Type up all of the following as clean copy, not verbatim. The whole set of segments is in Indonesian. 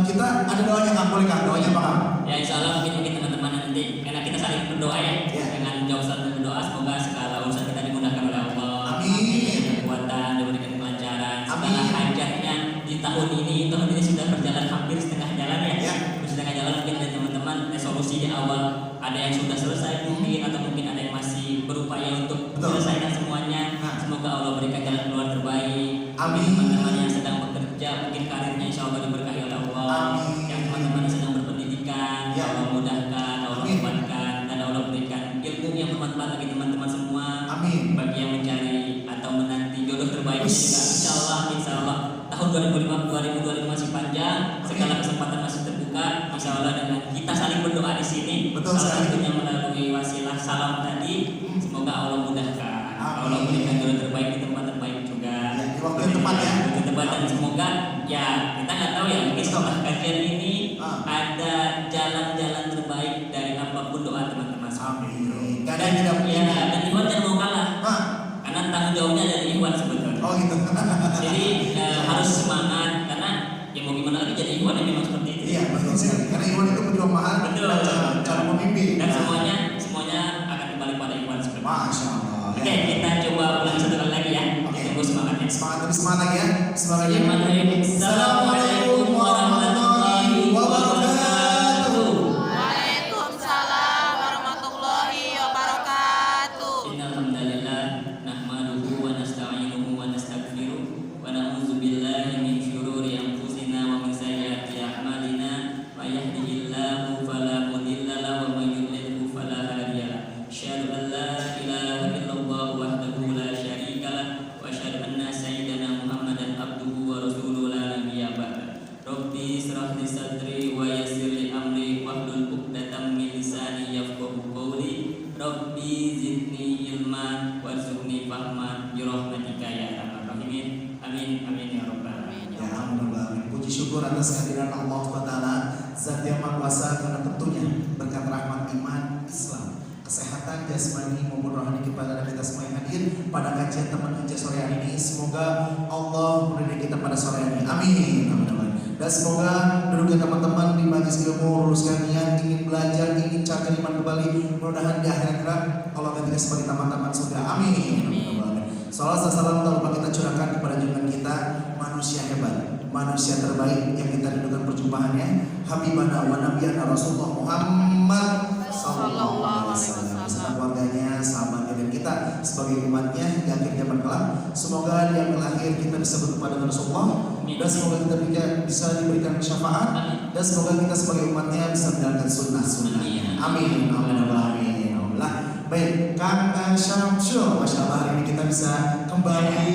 kita ada doanya Kang, boleh Kang? Doanya apa Kang? Ya insya Allah mungkin teman-teman nanti karena kita saling berdoa ya, dengan jauh saling berdoa semoga segala urusan kita dimudahkan oleh Allah. Amin. Kekuatan, diberikan kelancaran. Segala hajatnya di tahun ini sudah berjalan hampir setengah jalan ya. Setengah jalan mungkin dari teman-teman resolusi di awal ada yang sudah selesai mungkin atau mungkin ada yang masih berupaya untuk menyelesaikan semuanya. Semoga Allah berikan jalan keluar terbaik. Amin. Teman-teman yang sedang bekerja mungkin karirnya insya Allah diberkahi oleh Allah. Amin. Yang teman-teman yang sedang berpendidikan, Allah mudahkan, Allah kuatkan, dan Allah berikan ilmu yang bermanfaat bagi teman-teman semua. Amin. Bagi yang mencari atau menanti jodoh terbaik juga insya Allah tahun 2025 masih panjang, segala kesempatan masih terbuka. Insya Allah dengan kita saling berdoa di sini. Salah satunya melalui wasilah salam tadi. Semoga Allah mudahkan, Allah berikan jodoh terbaik di tempat terbaik juga. Di waktu yang tepat ya. Waktu tepat, dan semoga ya kita nggak tahu ya mungkin setelah kajian ini ada jalan-jalan terbaik dari apapun doa teman-teman. Amin. Dan Iwan jangan mau kalah. Karena tanggung jawabnya dari Iwan sebetulnya. Oh gitu. Jadi harus semangat karena ya mau gimana lagi jadi Iwan yang memang seperti itu. Iya betul sekali. Karena Iwan itu berjuang mahal. Cara memimpin. Dan semuanya akan kembali pada Iwan seperti itu. Masya Allah. Oke, kita coba ulang satu kali lagi ya. Tunggu semangatnya. Semangat lagi ya. Semangatnya. Assalamualaikum warahmatullahi wabarakatuh. Waalaikumsalam warahmatullahi wabarakatuh. Innal hamdalillah nahmaduhu wa nasta'inuhu wa nastaghfiruh wa na'udzu billahi min syururi anfusina wa min sayyiati a'malina may yahdihillahu fala mudilla lahu wa may yudlilhu fala hadiya lahu. Asyhadu an la ilaha illallah wahdahu la syarika lahu wa asyhadu anna sayyidana Muhammadan abduhu wa rasuluhu la nabiyya ba'da. Rabbi israh li sadri wa yassir li amri wahlul 'uqdatam min lisani yafqahu qawli. Rabbi zidni ilman warzuqni fahman bi rahmatika ya arhamar rahimin. Amin amin ya rabbal alamin. Ya alhamdulillah. Puji syukur atas kehadiran Allah SWT, Zat yang Maha Kuasa, karena tentunya berkat rahmat iman Islam, kesehatan jasmani maupun rohani kepada kita semua yang hadir pada kajian teman kerja sore hari ini. Semoga Allah memberi kita pada sore hari ini. Amin. Dan semoga duduknya teman-teman di majelis ilmu luruskan niat, ingin belajar, ingin cari iman kembali. Mudah-mudahan di akhirat kelak Allah akan kita seperti teman-teman surga. Amin. Salam tak lupa kita curahkan kepada junjungan kita, manusia hebat, manusia terbaik yang kita dudukan perjumpaannya, Habibana wa Nabiyana Rasulullah Muhammad sallallahu alaihi wasallam, beserta keluarganya, sahabatnya, dan kita sebagai umatnya di akhir zaman kelak. Semoga di akhir akhir kita bisa berjumpa dengan Rasulullah, dan semoga kita bisa diberikan syafaat, dan semoga kita sebagai umatnya bisa menjalankan sunnah. Amin. Amin. Baik, Kang Syamsul, Masya Allah hari ini kita bisa kembali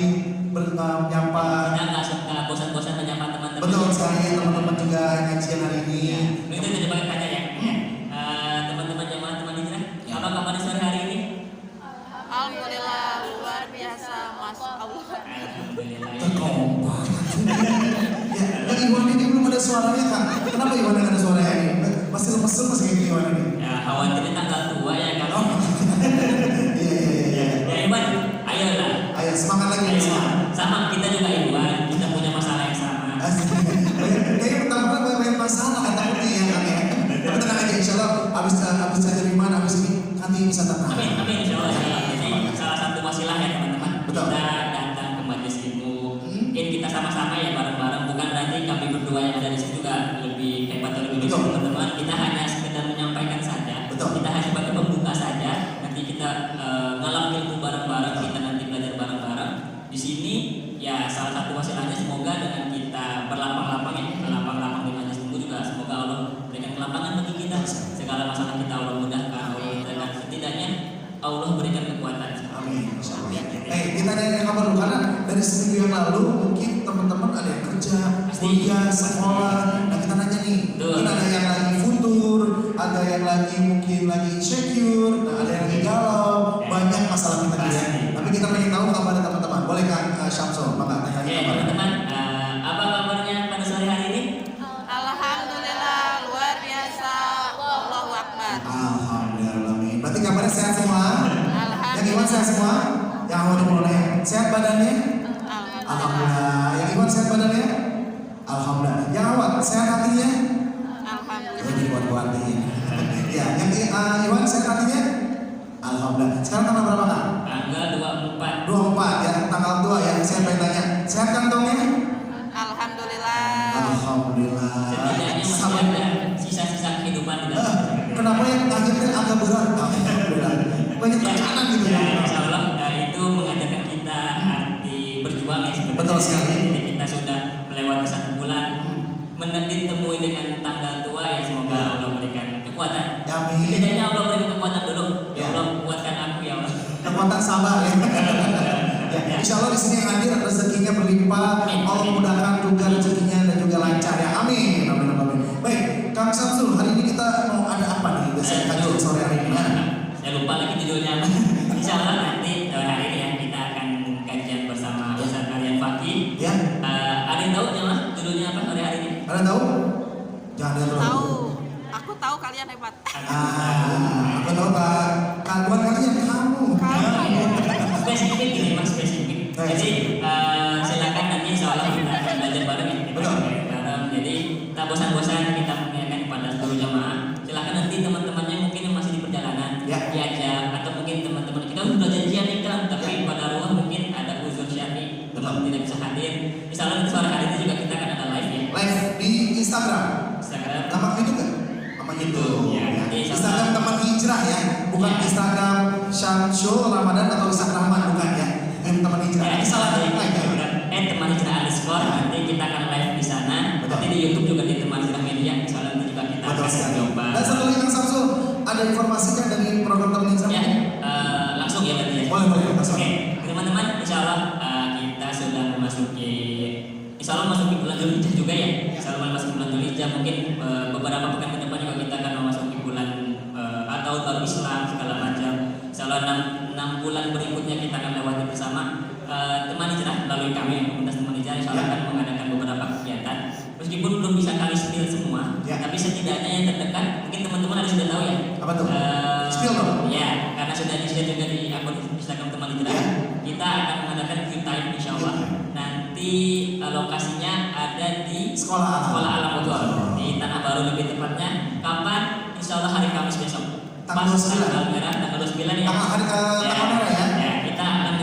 menyapa. Kita nggak bosan-bosan menyapa teman-teman. Betul sekali, teman-teman juga ngajian hari ini. Itu jadi pakai kaca ya. Teman-teman jemaah teman hijrah, apa kabar sore hari ini? Alhamdulillah luar biasa, masya Allah. Alhamdulillah. Terkompak. Ya, Iwan ini belum ada suaranya Kang. Kenapa Iwan nggak ada suaranya ini? Masih lemes-lemes masih kayak Iwan ini. Ya khawatirnya tanggal tua ya kan. Iya. Ya Iwan, ayolah. Ayo semangat lagi. Sama kita juga Iwan, kita punya masalah yang sama. Kayaknya pertama banyak masalah takutnya ya Kang ya. Tapi tenang aja, insya Allah abis belajar iman, abis ini nanti bisa tenang. Amin insya Allah. Jadi salah satu wasilah ya teman-teman. Betul. Kita datang ke majelis ilmu. Mungkin kita sama-sama ya bareng-bareng. Bukan berarti kami berdua yang ada di sini juga lebih hebat atau lebih bagus teman-teman. Kita hanya sekedar menyampaikan saja. Betul. Kita hanya sebagai pembuka saja. Nanti kita ngalam ilmu bareng-bareng. Kita nanti belajar bareng-bareng. Di sini ya salah satu wasilahnya semoga dengan kita berlapang-lapang ya, berlapang-lapang di majelis ilmu juga semoga Allah berikan kelapangan bagi kita. Segala masalah kita Allah mudahkan, Allah berikan, setidaknya Allah berikan kekuatan. Amin. Kita nanya kabar dulu karena dari seminggu yang lalu mungkin teman-teman ada yang kerja, kuliah, sekolah. Nah kita nanya nih, mungkin ada yang lagi futur, ada yang lagi mungkin lagi insecure, nah ada yang lagi galau, banyak masalah kita ya. Tapi kita pengen tahu kabar teman-teman. Boleh Kang Syamsul, maka tanya kabar. Teman-teman, apa kabarnya pada sore hari ini? Alhamdulillah luar biasa, Allahu Akbar. Alhamdulillah. Berarti kabarnya sehat semua? Alhamdulillah. Yang Iwan sehat semua? Yang awal mulai sehat badannya? Alhamdulillah. Alhamdulillah. Yang Iwan sehat badannya? Alhamdulillah. Yang awal sehat hatinya? Alhamdulillah. Sekarang tanggal berapa Kang? Tanggal 24. 24 ya, tanggal 2 ya. Saya pengen tanya, sehat kantongnya? Alhamdulillah. Alhamdulillah. Setidaknya masih Sama. ada sisa-sisa kehidupan di dalam. Kenapa yang akhirnya agak berat? Alhamdulillah. Banyak tekanan gitu Ya, ya. insya Allah itu mengajarkan kita arti berjuang ya sebenarnya. Betul sekali. Jadi kita sudah melewati 1 bulan, ditemui dengan tanggal tua ya, semoga Allah berikan kekuatan. Amin. Setidaknya Allah berikan kekuatan dulu. Ya Ya. Allah kuatkan aku ya Allah. Kekuatan sabar ya. Ya, insya Allah di sini yang hadir rezekinya berlimpah, Allah mudahkan juga rezekinya dan juga lancar ya. Amin. Amin. Amin. Baik, Kang Samsul, hari ini kita mau ada apa nih? Biasanya kajian sore hari ini. Saya lupa lagi judulnya apa. Insya Allah nanti hari ini ya kita akan kajian bersama Ustaz Aryan Fakih. Ya, Ada yang tahu nggak judulnya apa hari ini? ada tahu? Jangan ada Tahu. Aku tahu kalian hebat. Aku tahu Pak. Bukan kalian, kamu. Spesifik ini mas, spesifik. Jadi silakan nanti insya Allah kita akan belajar bareng ya. Kita Betul. bareng. Jadi tak bosan-bosan kita mengingatkan kepada seluruh jamaah. Silakan nanti teman-temannya mungkin yang masih di perjalanan Ya. diajak, atau mungkin teman-teman kita udah janjian nih kan, tapi pada ruang mungkin ada uzur syar'i, teman tidak bisa hadir. Insya Allah nanti sore hari ini juga kita akan ada live ya. Live di Instagram. Instagram. Nama itu kan? Nama itu. Ya, nanti insya Allah. Instagram teman hijrah ya, bukan Ya. Instagram Syamsul Ramadan atau Instagram Rahman, bukan ya. Yang teman hijrah. Ya, insya Allah Live ya. teman hijrah underscore, nanti kita akan live di sana. Betul. Nanti di YouTube juga di teman hijrah media. Insya Allah nanti juga kita Betul akan sekali. coba. Dan satu lagi Kang Samsul, ada informasinya dari program teman hijrah? Ya, langsung ya berarti ya. Boleh, langsung. Oke, teman-teman, insya Allah kita sudah memasuki, insya Allah memasuki bulan Dzulhijjah juga ya. Insya Allah memasuki bulan Dzulhijjah, mungkin beberapa pekan ke depan juga kita akan memasuki bulan atau baru Islam segala macam. Insya Allah 6 bulan berikutnya kita akan lewati bersama. Teman hijrah melalui kami komunitas teman hijrah insya Allah akan mengadakan beberapa kegiatan. Meskipun belum bisa kami spill semua, Ya. tapi setidaknya yang terdekat mungkin teman-teman ada sudah tahu ya. Apa tuh? Spill dong. Ya, karena sudah di-share juga di akun Instagram teman hijrah. Ya. Kita akan mengadakan Q time insya Allah. Ya. Nanti lokasinya ada di Sekolah Alam Bogor Oh. di Tanah Baru lebih tepatnya. Kapan? Insya Allah hari Kamis besok. Tanggal 29. tanggal merah, tanggal 29 ya. Tanggal merah ya. Ya, kita akan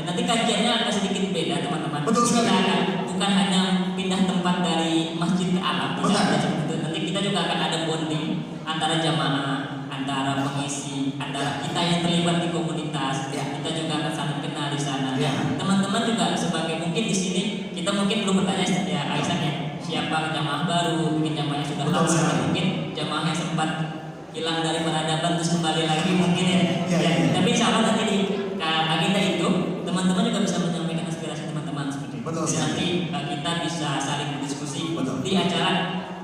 nanti kajiannya agak sedikit beda teman-teman. Betul sekali. Kita akan bukan hanya pindah tempat dari masjid ke alam. Betul. Tidak seperti itu. Nanti kita juga akan ada bonding antara jamaah, antara pengisi, antara kita yang terlibat di komunitas. Ya. Kita juga akan saling kenal di sana. Ya. Teman-teman juga sebagai mungkin di sini kita mungkin belum bertanya ya Aisyah ya, siapa jamaah baru, mungkin jamaah yang sudah Betul lama, sekali. atau mungkin jamaah yang sempat hilang dari peradaban terus kembali lagi mungkin ya. Ya, ya. Tapi insya Allah nanti di agenda itu teman-teman juga bisa menyampaikan aspirasi teman-teman seperti itu. Betul Jadi sekali. nanti kita bisa saling berdiskusi Betul. di acara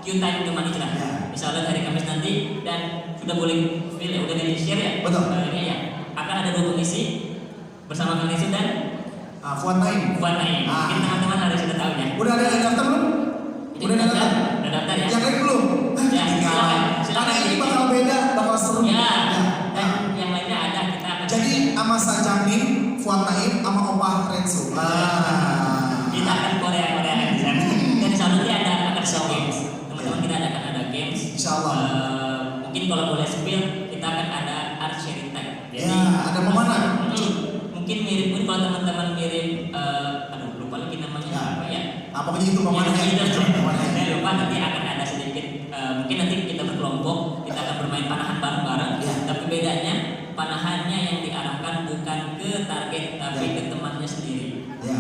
Q Time teman hijrah. Ya. Insya Allah hari Kamis nanti, dan sudah boleh feel ya, udah di share ya. Betul. Ini ya akan ada 2 pengisi bersama Kang Rizul dan Fuad Naim. Fuad Naim. Mungkin teman-teman harus sudah tahu ya. Udah ada yang daftar belum? Udah ada yang daftar? Udah daftar ya. Yang lain belum? Ya, silakan. Karena ini bakal beda, bakal seru. Ya. Ya. Dan yang lainnya ada kita akan. Jadi sama Sajamin, Fuad Naim, sama Opah Renzo. Kita akan Korea di sana. Dan insya Allah nanti akan show games. Teman-teman kita ada games. Insya Allah. Mungkin kalau boleh spill kita akan ada art sharing time. Ya, ada memanak. Mungkin mirip pun kalau teman-teman mirip, aduh lupa lagi namanya Ya. apa ya. Pokoknya itu pemanah ya. Saya lupa, nanti akan ada sedikit. Mungkin nanti kita berkelompok, kita akan bermain panahan bareng-bareng. Ya. Tapi bedanya panahannya yang diarahkan bukan ke target tapi Ya. ke temannya sendiri. Ya.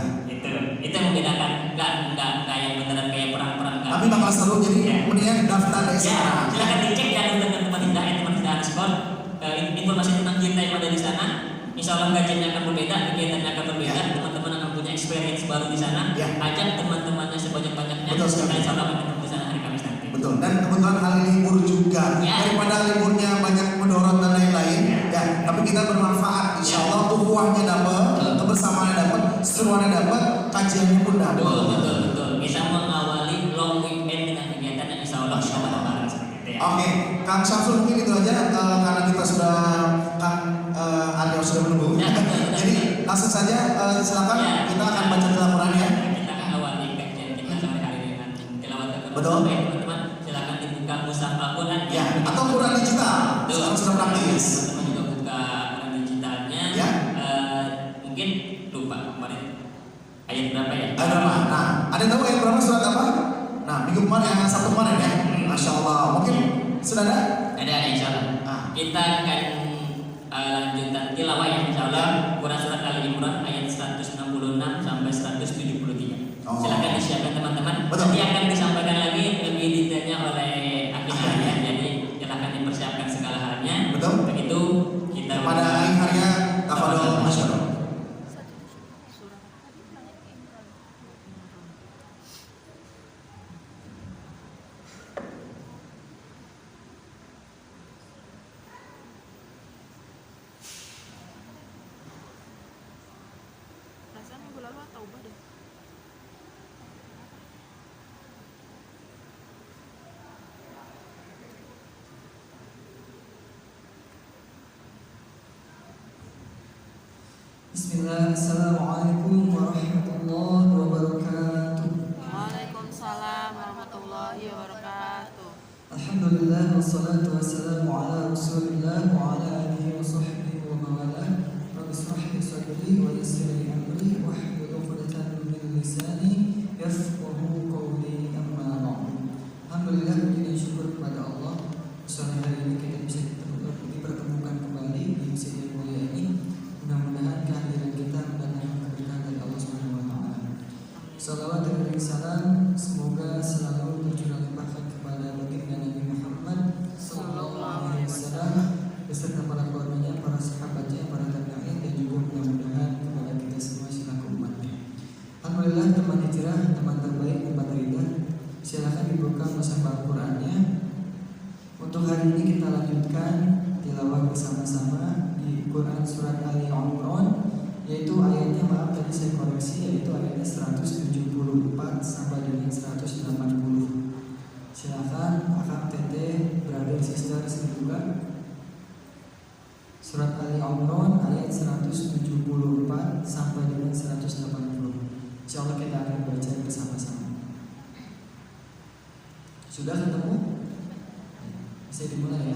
Itu yang membedakan, nggak yang beneran kayak perang-perang kan. Tapi bakal seru, jadi Ya. mendingan daftar dari Ya, sekarang. silakan dicek ya teman teman hijrah underscore. Informasi tentang kita yang ada di sana. Insya Allah gajinya akan berbeda, kegiatannya akan berbeda. Ya. Teman-teman akan punya experience baru di sana. Ya. Ajak teman-temannya sebanyak-banyaknya. Betul sekali. Kita insya Allah akan ketemu di sana hari Kamis nanti. Betul. Dan kebetulan hari libur juga. Ya. Daripada liburnya banyak mendorong dan lain-lain. Ya. Tapi kita bermanfaat. Insya Ya. Allah ukhuwahnya dapat, Betul. kebersamaannya dapat, seruannya dapat, kajiannya pun dapat. Betul. Kita mengawali long weekend dengan kegiatan yang insya Allah bisa bareng seperti itu ya. Oke, Kang Syamsul mungkin itu aja karena kita sudah Aryo sudah menunggu. Ya, betul. Jadi langsung saja silakan Ya. kita akan baca Al-Qur'annya. Kita akan awali kajian kita sore hari ini dengan tilawat Al-Quran. Betul. Baik, teman-teman, silakan dibuka mushaf Al-Quran. Ya, atau Quran digital. Betul. Sekarang sudah praktis. Teman-teman juga buka Quran Ayat berapa ya? Ayat berapa? Nah, ada yang tahu ayat berapa surat apa? Nah, minggu kemarin, Sabtu kemarin ya. Masya Allah. Mungkin sudah ada? Ada insya Allah. Kita akan lanjutkan tilawah ya insya Allah. Quran surat Al-Imran ayat 166 sampai 173. Silakan disiapkan teman-teman. Nanti akan disampaikan lagi lebih detailnya oleh Akhir ya. Jadi silakan dipersiapkan segala halnya. Betul. Begitu kita pada akhirnya tafadhol masyaallah. Rasanya minggu lalu taubah deh. Bismillah, Assalamualaikum warahmatullahi wabarakatuh. Waalaikumsalam warahmatullahi wabarakatuh. Alhamdulillah, wassalatu wassalamu ala rasulillah wa ala alihi wa sahbihi wa mawalah. Rabbi shrah li sadri wa yassir li amri wahlul 'uqdatam min lisani yafqahu qawli, amma ba'du. Alhamdulillah, puji dan syukur kepada Allah. Sore hari ini kita bisa dipertemukan kembali di masjid yang mulia ini. Mudah-mudahan kehadiran kita mendatangkan keberkahan dari Allah Subhanahu wa taala. Salawat dan salam semoga selalu tercurah limpahkan kepada baginda Nabi Muhammad sallallahu alaihi wasallam beserta para keluarganya, para sahabatnya, para tabi'in, dan juga mudah-mudahan kepada kita semua selaku umatnya. Alhamdulillah, teman hijrah, teman terbaik, tempat ridha. Silakan dibuka mushaf Al-Qur'annya. Untuk hari ini kita lanjutkan tilawah bersama-sama di Quran surat Ali Imran, yaitu ayatnya, maaf tadi saya koreksi, yaitu ayatnya 174 sampai dengan 180. Silakan akak, teteh, brother, sister dibuka surat Ali Imran ayat 174 sampai dengan 180. Insyaallah kita akan baca bersama-sama. Sudah ketemu? Bisa dimulai ya.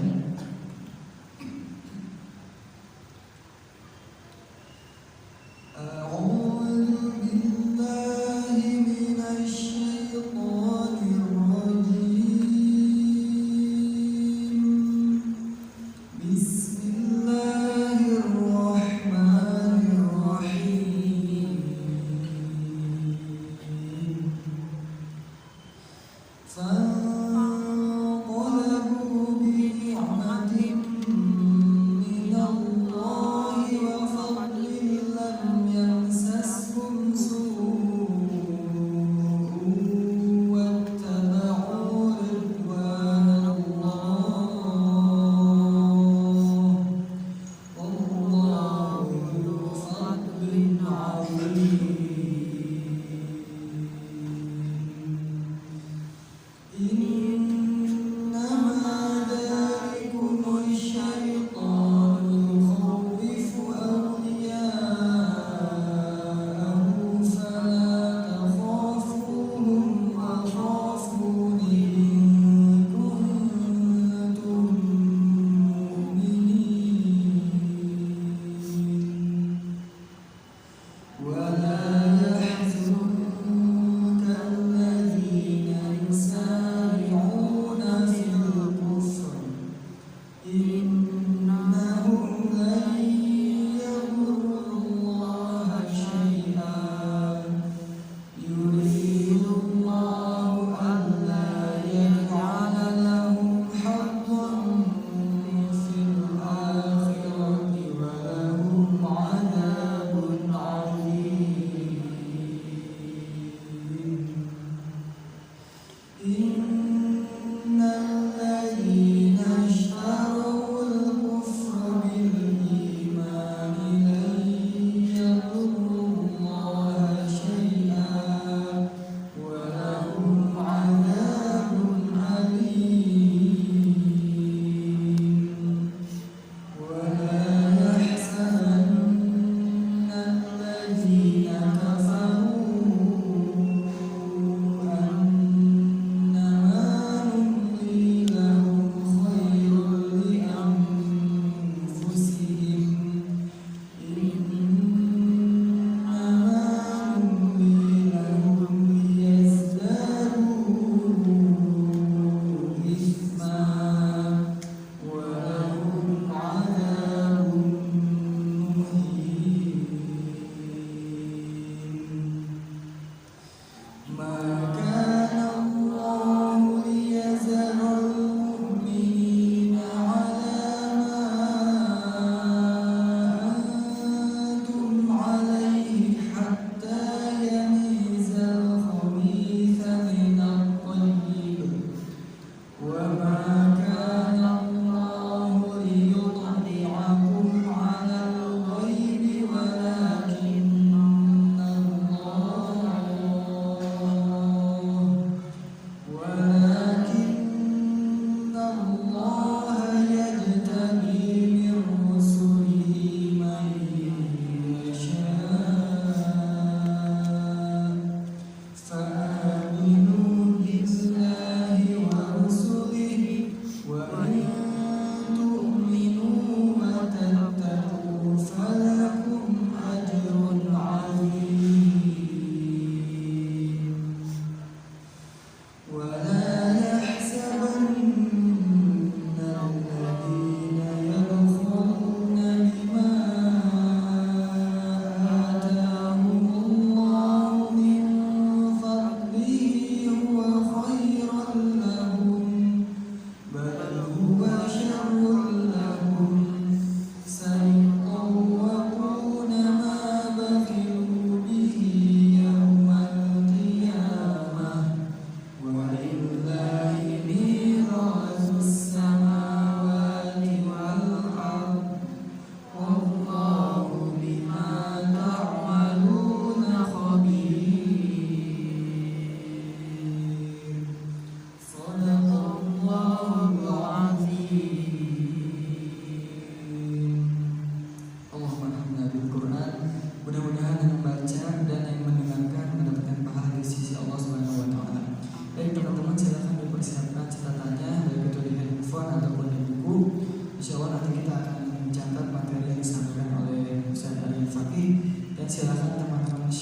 ولا يحزنك الذين يسارعون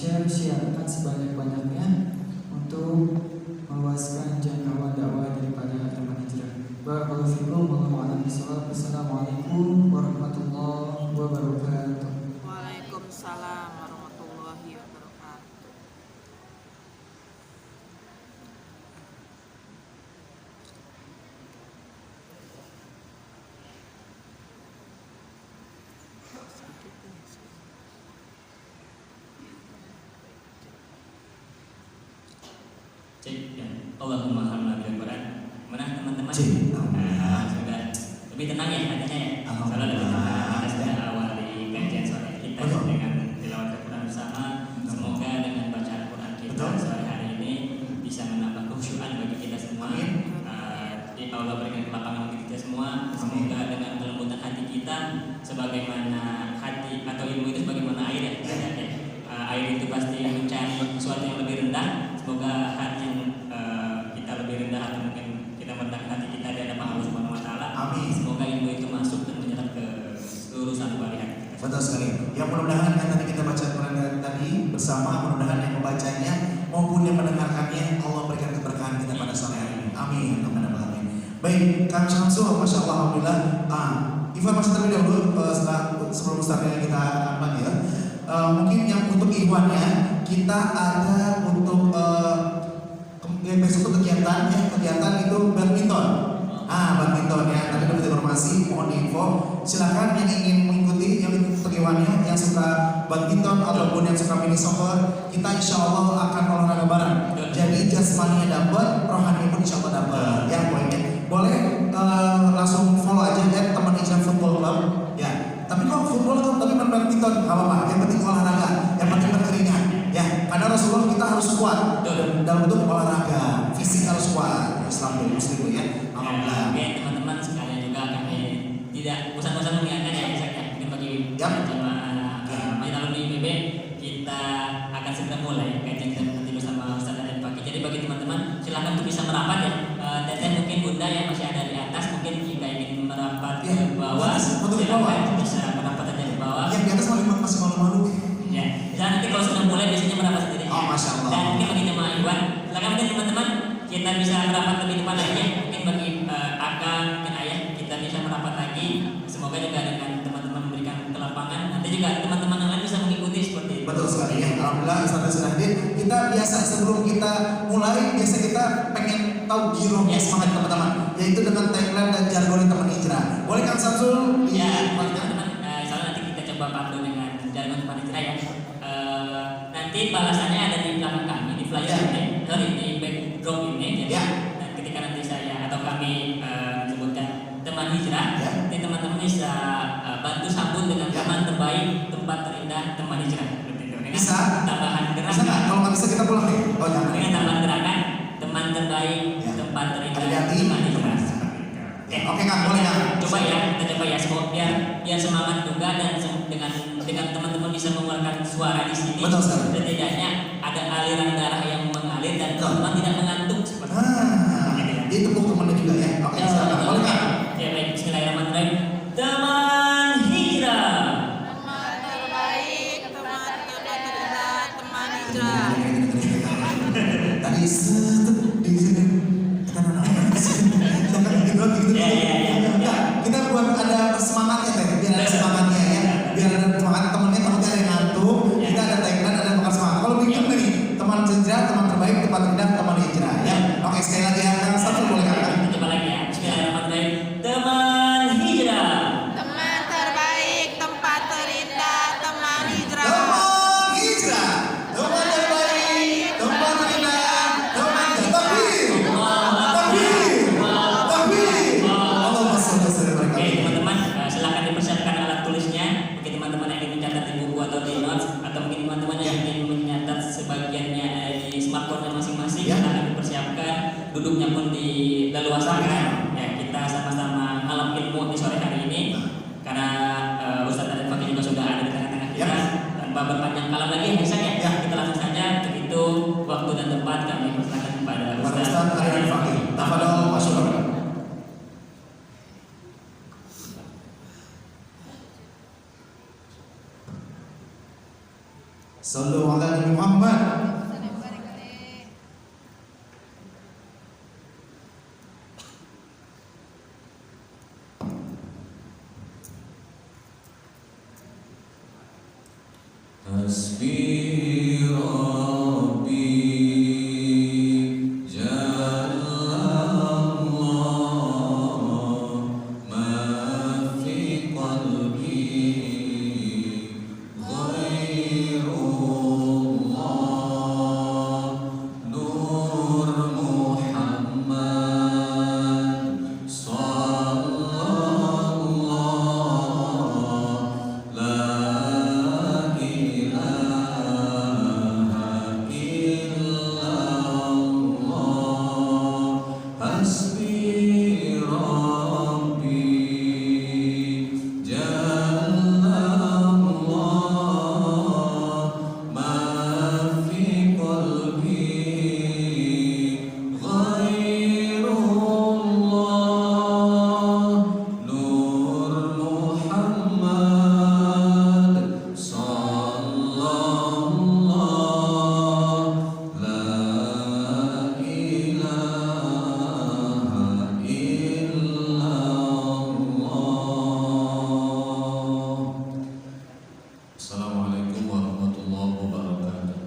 share-sharekan sebanyak-banyaknya untuk meluaskan jangkauan dakwah daripada teman hijrah. Barakallahu fikum wallahu a'lam bishawab. Wassalamualaikum warahmatullahi wabarakatuh. Waalaikumsalam warahmatullahi wabarakatuh. Cek dan Allahumma hamna bil Quran. Mana teman-teman? Cek. Sudah lebih tenang ya hatinya ya. Soalnya lebih tenang. Kita sudah awali kajian sore kita dengan tilawat Al-Quran bersama. Semoga dengan bacaan Quran kita sore hari ini bisa menambah khusyuan bagi kita semua. Allah berikan kelapangan bagi kita semua. Semoga dengan kelembutan hati kita, sebagaimana hati atau ilmu itu sebagaimana air ya. Air itu pasti mencari sesuatu yang lebih rendah. Semoga hati yang kita lebih rendah atau mungkin kita merendahkan hati kita di hadapan Allah Subhanahu Wa Taala. Amin. Semoga ilmu itu masuk dan menyerap ke seluruh sanubari hati kita. Betul sekali. Yang mudah-mudahan yang tadi kita baca Quran tadi bersama, mudah-mudahan yang membacanya maupun yang mendengarkannya Allah berikan keberkahan kita pada sore hari ini. Amin. Baik, Kang Syamsul, masya Allah, alhamdulillah. Informasi terlebih dahulu sebelum startnya kita akan panggil. Mungkin yang untuk ikhwannya kita ada untuk besok kegiatan itu badminton. Badminton ya. Tadi dapat informasi, mohon info. Silakan yang ingin mengikuti, yang untuk ikhwannya yang suka badminton ataupun yang suka mini soccer, kita insya Allah akan olahraga bareng. Jadi jasmaninya dapat, rohani pun insya Allah dapat. Ya poinnya. Boleh langsung follow aja ya teman Hijrah Football Club ya. Tapi kalau football tuh tapi main badminton nggak apa-apa. Yang penting olahraga, yang penting berkeringat ya. Karena Rasulullah kita harus kuat dalam bentuk olahraga, fisik harus kuat. Islam dulu muslim ya. Alhamdulillah. Oke teman-teman sekalian juga kami tidak bosan-bosan mengingatkan ya mungkin bagi jemaah main alumni IPB kita akan segera mulai kajian kita nanti bersama Ustaz dan Pak. Jadi bagi teman-teman silakan untuk bisa merapat ya. Teteh mungkin Bunda yang masih ada di atas mungkin jika ingin merapat ke bawah silakan bisa merapat aja di bawah. Yang di atas masih malu-malu. Ya, dan nanti kalau sudah mulai biasanya merapat sendiri. Oh, Masya Allah. Dan mungkin bagi jemaah Iwan, silakan mungkin teman-teman kita bisa merapat lebih depan lagi ya. Mungkin bagi akak, mungkin ayah kita bisa merapat lagi. Semoga juga dengan teman-teman memberikan kelapangan. Nanti juga teman-teman yang lain bisa mengikuti seperti itu. Betul sekali ya. Alhamdulillah Ustaz sudah hadir. Kita biasa sebelum kita mulai kita pengen tahu girohnya semangat teman-teman, yaitu dengan tagline dan jargon teman hijrah. Boleh Kang Samsul? Ya, teman-teman. Soalnya nanti kita coba pandu dengan jargon teman hijrah ya. Nanti balasannya ada di belakang kami di flyer ini, di backdrop ini. Jadi dan ketika nanti saya atau kami menyebutkan teman hijrah, nanti teman-teman bisa bantu sambut dengan teman terbaik, tempat terindah, teman hijrah. Bisa? Tambahan gerakan. Bisa nggak? Kalau nggak bisa kita pulang deh. Oh jangan. Dengan tambahan gerakan, teman terbaik, tempat terindah, teman hijrah. Oke Kang, boleh Kang. Coba ya, kita coba ya, biar semangat juga dan dengan teman-teman bisa mengeluarkan suara di sini. Betul sekali. Setidaknya ada aliran darah yang mengalir dan teman-teman tidak mengantuk seperti Dia tepuk temannya juga ya. Oke, silakan. Boleh Kang. Ya baik, Bismillahirrahmanirrahim. Teman hijrah. Teman terbaik, teman terindah, teman hijrah. Tadi di sini. Kita buat ada semangatnya teh, biar ada semangatnya ya, biar ada semangat temennya takutnya ada yang ngantuk. Kita ada tagline, ada bakal semangat. Kalau bingung nih, teman hijrah, teman terbaik, tempat indah, teman hijrah ya. Oke sekali lagi ya, Kang Satu boleh Kang. Coba lagi ya, Bismillahirrahmanirrahim. Teman hijrah. Teman terbaik, tempat terindah, teman hijrah. Teman hijrah, teman terbaik, tempat terindah, teman takbir, Allahumma sholli ala Oke sayyidina teman-teman, silakan dipersiapkan alat tulisnya. Mungkin teman-teman yang ingin mencatat di buku atau di notes, atau mungkin teman-teman yang ingin mencatat sebagiannya di smartphone masing-masing, silakan dipersiapkan. Duduknya pun dileluaskan. Ya, kita sama-sama malam ilmu di sore hari ini. Karena Ustaz dan Fakih juga sudah ada di tengah-tengah kita. Tanpa berpanjang kalam lagi, misalnya kita langsung saja. Untuk itu waktu dan tempat kami persilakan kepada Ustaz Arifin Fakih. Tafadhol masyaallah. Sallu ala Nabi Muhammad. Hasbi Rabbi Jallallah ma fi qalbi ghairullah Nur Muhammad sallallahu la Hasbi Rabbi Jallallah ma fi qalbi ghairullah Nur Muhammad sallallahu la ilaha illallah. Assalamualaikum warahmatullahi wabarakatuh.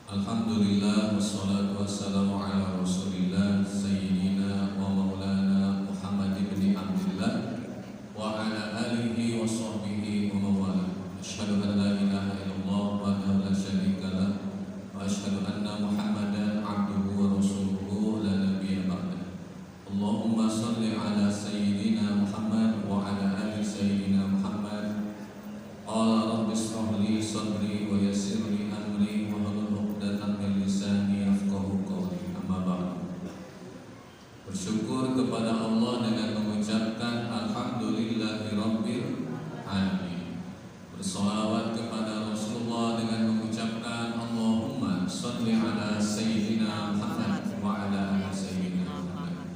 Alhamdulillah wassalatu wassalamu ala Rasulillah sayyidina wa maulana Muhammad ibn Abdullah wa ala alihi wa sahbihi wa mawala. Asyhadu an la ilaha illallah wa la syarika lah wa asyhadu anna Muhammadan abduhu wa rasuluhu la nabiyya ba'dah. Allahumma shalli ala sayyidina Muhammad wa ala ali sayyidina Muhammad. Qala rabbi ishrah li sadri wa yassir li amri wa hlul 'uqdatam min lisani yafqahu qawli. Amma ba'd. Bersyukur kepada Allah dengan mengucapkan alhamdulillahirabbil alamin. Bersolawat kepada Rasulullah dengan mengucapkan Allahumma shalli ala sayyidina Muhammad wa ala ali sayyidina Muhammad.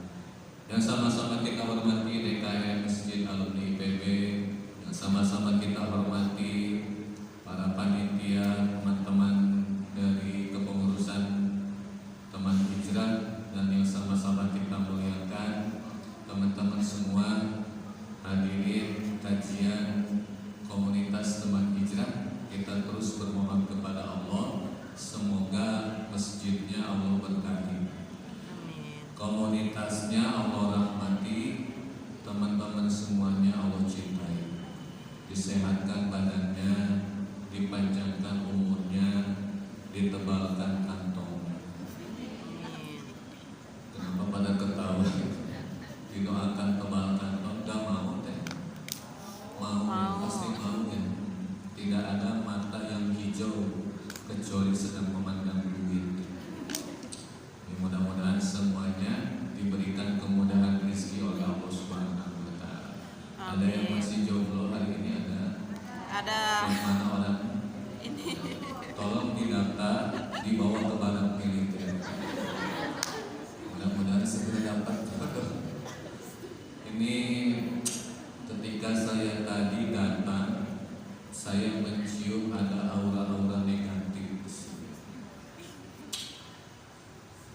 Yang sama-sama kita hormati DKM Masjid Alumni IPB, yang sama-sama kita hormati para panitia, teman-teman dari kepengurusan teman hijrah, dan yang sama-sama kita muliakan teman-teman semua hadirin kajian komunitas teman hijrah. Kita terus bermohon kepada Allah semoga masjidnya Allah berkati, komunitasnya Allah rahmati, teman-teman semuanya Allah cintai, disehatkan badannya, dipanjangkan umurnya, ditebalkan kantongnya. Kenapa pada ketawa? Didoakan tebal kantong, gak mau teh? Mau, pasti mau ya. Tidak ada mata yang hijau kecuali sedang memandang duit. Mudah-mudahan semuanya diberikan kemudahan rezeki oleh Allah Subhanahu wa taala. Ada yang masih jomblo hari ini ada? Ada. Yang mana orang? Ini. Tolong didata dibawa ke badan militer. Mudah-mudahan segera dapat. Ini ketika saya tadi datang, saya mencium ada aura-aura negatif di sini.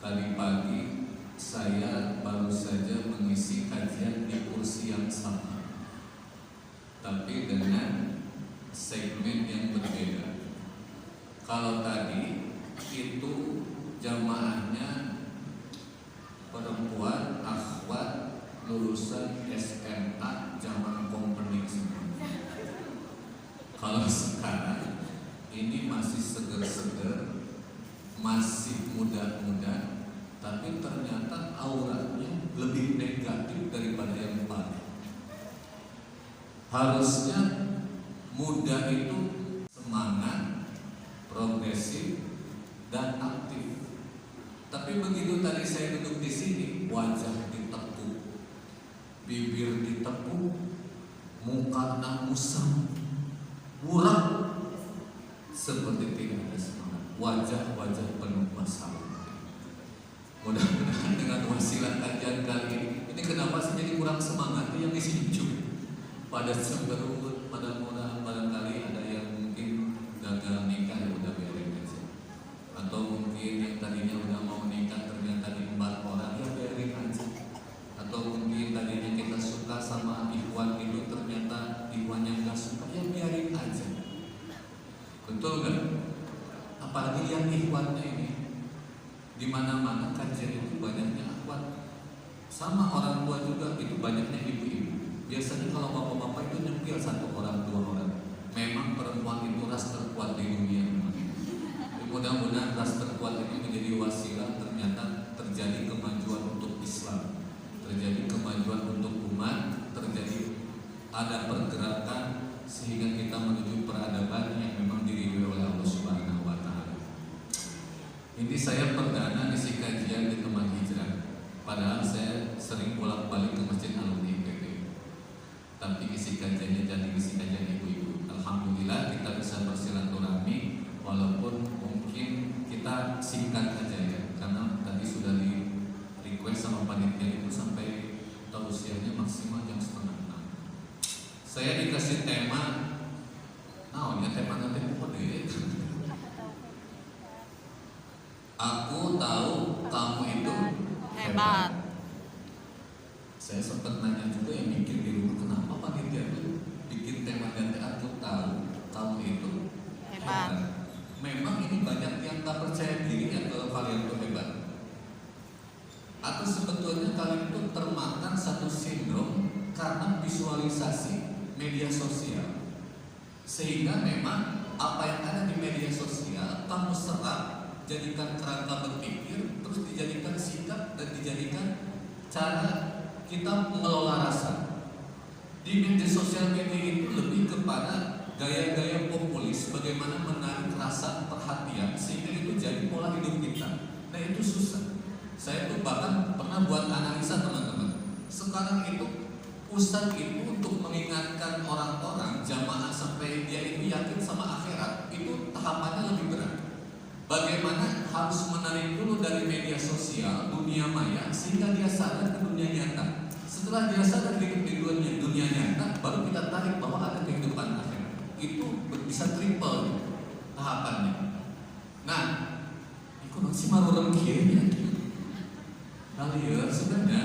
Tadi pagi saya baru saja mengisi kajian di kursi yang sama, tapi dengan segmen yang berbeda. Kalau tadi itu jamaahnya perempuan akhwat lulusan SMA zaman company semua. Kalau sekarang ini masih seger-seger, masih muda-muda, tapi ternyata auranya lebih negatif daripada yang baik. Harusnya muda itu semangat, progresif, dan aktif. Tapi begitu tadi saya duduk di sini, wajah ditekuk, bibir ditekuk, muka musam, murah, seperti tidak ada semangat. Wajah-wajah penuh masalah. Mudah-mudahan dengan wasilah kajian kali ini kenapa sih jadi kurang semangat yang di sini juga. Pada cenderung mudah-mudahan barangkali ada yang mungkin gagal nikah ya udah biarin aja. Atau mungkin yang tadinya udah mau nikah ternyata diembat orang ya biarin aja. Atau mungkin tadinya kita suka sama ikhwan itu ternyata ikhwan yang gak suka ya biarin aja. Betul nggak? Apalagi yang ikhwannya ini di mana-mana kajian itu banyaknya ikhwan. Sama orang tua juga itu banyaknya ibu-ibu. Biasanya kalau bapak-bapak itu nyempil 1 orang 2 orang. Memang perempuan itu ras terkuat di dunia. Mudah-mudahan ras terkuat ini menjadi wasilah ternyata terjadi kemajuan untuk Islam, terjadi kemajuan untuk umat, terjadi ada pergerakan sehingga kita menuju peradaban yang memang diridhoi oleh Allah Subhanahu wa taala. Ini saya perdana ngisi kajian di Teman Hijrah. Padahal saya sering bolak-balik ke Masjid Alumni IPB. Tapi isi kajiannya jadi isi kajian ibu-ibu. Alhamdulillah kita bisa bersilaturahmi walaupun mungkin kita singkat aja ya. Karena tadi sudah di request sama panitia itu sampai tausiahnya maksimal jam 5:30. Saya dikasih tema, tema nanti kode. Aku tahu kamu itu Hebat. Saya sempat nanya juga yang mikir di rumah kenapa panitia itu bikin tema ganti aku tahu kamu itu Hebat. Memang ini banyak yang tak percaya diri ya kalau kalian itu hebat. Atau sebetulnya kalian itu termakan satu sindrom karena visualisasi media sosial. Sehingga memang apa yang ada di media sosial kamu serap, jadikan kerangka berpikir, terus dijadikan sikap dan dijadikan cara kita mengelola rasa. Di media sosial media itu lebih kepada gaya-gaya populis, bagaimana menarik rasa perhatian sehingga itu jadi pola hidup kita. Nah itu susah. Saya tuh bahkan pernah buat analisa teman-teman. Sekarang itu ustadz itu untuk mengingatkan orang-orang jamaah sampai dia itu yakin sama akhirat itu tahapannya lebih berat. Bagaimana harus menarik dulu dari media sosial, dunia maya, sehingga dia sadar ke dunia nyata. Setelah dia sadar hidup di dunia nyata, baru kita tarik bahwa ada kehidupan akhirat. Itu bisa triple tahapannya. Nah, itu masih marurem kirinya. Kali ya, sebenarnya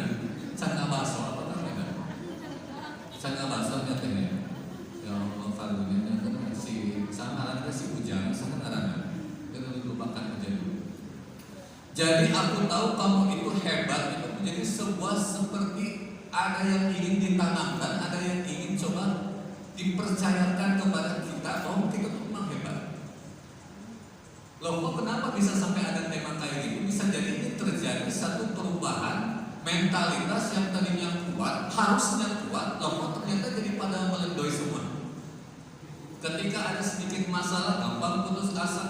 cangga baso apa namanya? Cangga baso nyatanya. Yang memfadunya kan si sangaran si Ujang, sangaran. Lupakan aja dulu. Jadi aku tahu kamu itu hebat itu menjadi sebuah seperti ada yang ingin ditanamkan, ada yang ingin coba dipercayakan kepada kita bahwa kita tuh memang hebat. Loh kok kenapa bisa sampai ada tema kayak gitu? Bisa jadi ini terjadi satu perubahan mentalitas yang tadinya kuat, harusnya kuat, loh kok ternyata jadi pada meledoi semua. Ketika ada sedikit masalah gampang putus asa.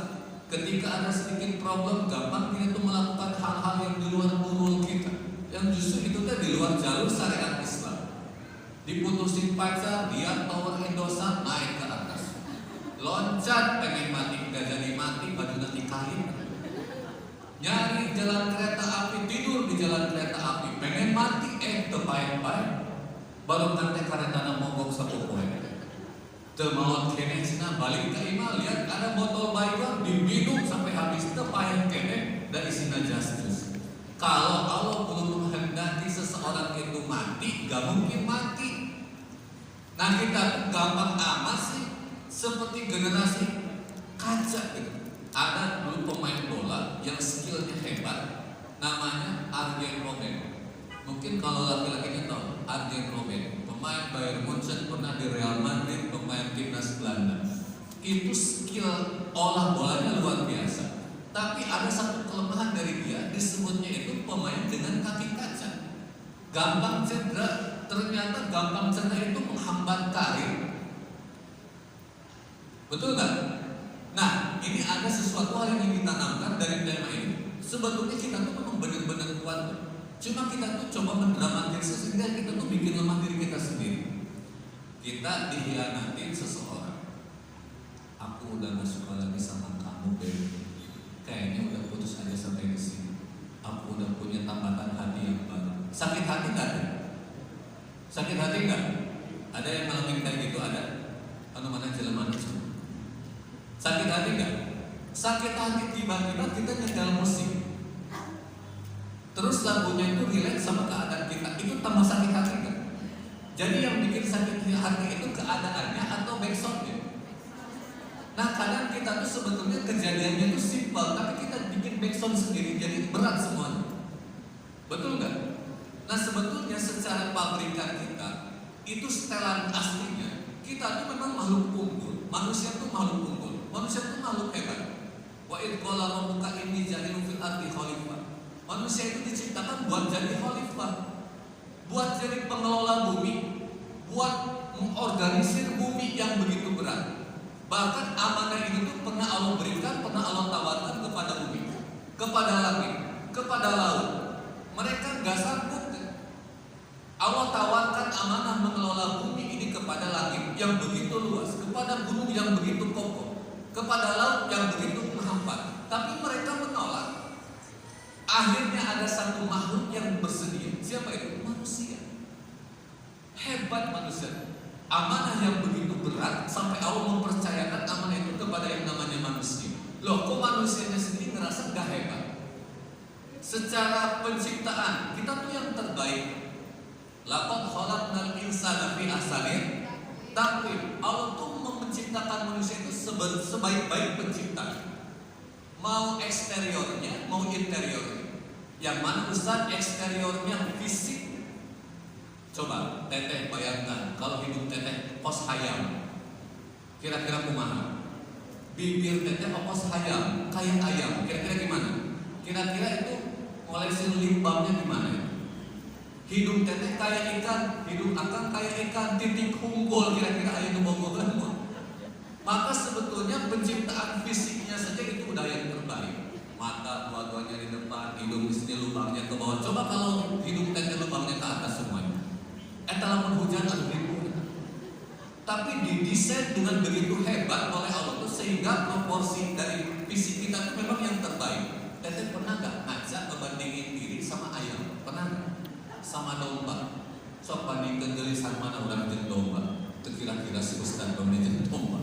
Ketika ada sedikit problem, gampang kita itu melakukan hal-hal yang di luar urul kita, yang justru itu di luar jalur syariat Islam. Diputusin pacar, lihat tower Indosat, naik ke atas, loncat pengen mati, gak jadi mati, baju nanti kain. Nyari jalan kereta api, tidur di jalan kereta api, pengen mati, terbaik-baik. Baru nanti karena mogok satu poin. Termawat kene cina balik ke imah, lihat ada botol baygon diminum sampai habis, terpayang kene dan isinya just. Kalau Allah belum menghendaki seseorang itu mati, gak mungkin mati. Nah kita gampang amat sih seperti generasi kaca gitu. Ada dulu pemain bola yang skillnya hebat, namanya Arjen Robben. Mungkin kalau laki-lakinya tahu Arjen Robben, pemain Bayern Munchen, pernah di Real Madrid, pemain timnas Belanda. Itu skill olah bolanya luar biasa. Tapi ada satu kelemahan dari dia, disebutnya itu pemain dengan kaki kaca. Gampang cedera, ternyata gampang cedera itu menghambat karir. Betul nggak? Nah, ini ada sesuatu hal yang ingin ditanamkan dari tema ini. Sebetulnya kita tuh memang benar-benar kuat. Cuma kita tuh coba mendramatisir sehingga kita tuh bikin lemah diri kita sendiri. Kita dihianatin seseorang. Aku udah gak suka lagi sama kamu, baby. Kayaknya udah putus aja sampai di sini. Aku udah punya tambatan hati yang baru. Sakit hati nggak? Sakit hati nggak? Ada yang ngalamin kayak gitu ada? anu mana jelema anu sakit hati enggak? Sakit hati tiba-tiba kita nyetel musik, terus lagunya itu relate sama keadaan kita, itu tambah sakit hati enggak? Jadi yang bikin sakit hati itu keadaannya atau backsoundnya? Nah kadang kita tuh sebetulnya kejadiannya itu simpel, tapi kita bikin backsound sendiri, jadi berat semuanya. Betul nggak? Nah sebetulnya secara pabrikan kita itu setelan aslinya, kita tuh memang makhluk unggul, manusia tuh makhluk unggul, manusia tuh makhluk hebat. Wa id qala rabbuka inni ja'ilun fil ardi khalifah. Manusia itu diciptakan buat jadi khalifah, buat jadi pengelola bumi, buat mengorganisir bumi yang begitu berat. Bahkan amanah ini tuh pernah Allah berikan, pernah Allah tawarkan kepada bumi, kepada langit, kepada laut. Mereka nggak sanggup. Allah tawarkan amanah mengelola bumi ini kepada langit yang begitu luas, kepada gunung yang begitu kokoh, kepada laut yang begitu menghambat. Tapi mereka menolak. Akhirnya ada satu makhluk yang bersedia. Siapa itu? Manusia. Hebat manusia. Amanah yang begitu berat sampai Allah mempercayakan amanah itu kepada yang namanya manusia. Loh, kok manusianya sendiri ngerasa gak hebat? Secara penciptaan kita tuh yang terbaik. Laqad khalaqnal insana fi ahsani taqwim. Allah tuh menciptakan manusia itu sebaik-baik penciptaan. Mau eksteriornya, mau interiornya. Yang mana Ustaz eksteriornya fisik? Coba teteh bayangkan kalau hidup teteh pos hayam, kira-kira kumaha? Bibir teteh pos hayam kayak ayam, kira-kira gimana? Kira-kira itu koleksi limbamnya gimana? Hidup teteh kayak ikan, hidup akang kayak ikan, titik kumpul, kira-kira ayam bobogan. Maka sebetulnya penciptaan fisiknya saja itu udah yang terbaik. Mata dua-duanya di depan, hidung di sini lubangnya ke bawah. Coba kalau hidung teteh lubangnya ke atas semuanya. Lamun hujan atau libur, tapi didesain dengan begitu hebat oleh Allah itu sehingga proporsi dari fisik kita itu memang yang terbaik. Teteh pernah gak ngajak ngebandingin diri sama ayam? Pernah gak? Sama domba? Sok bandingkan gelisan mana orang jeung domba? Kira-kira si Ustaz jeung domba.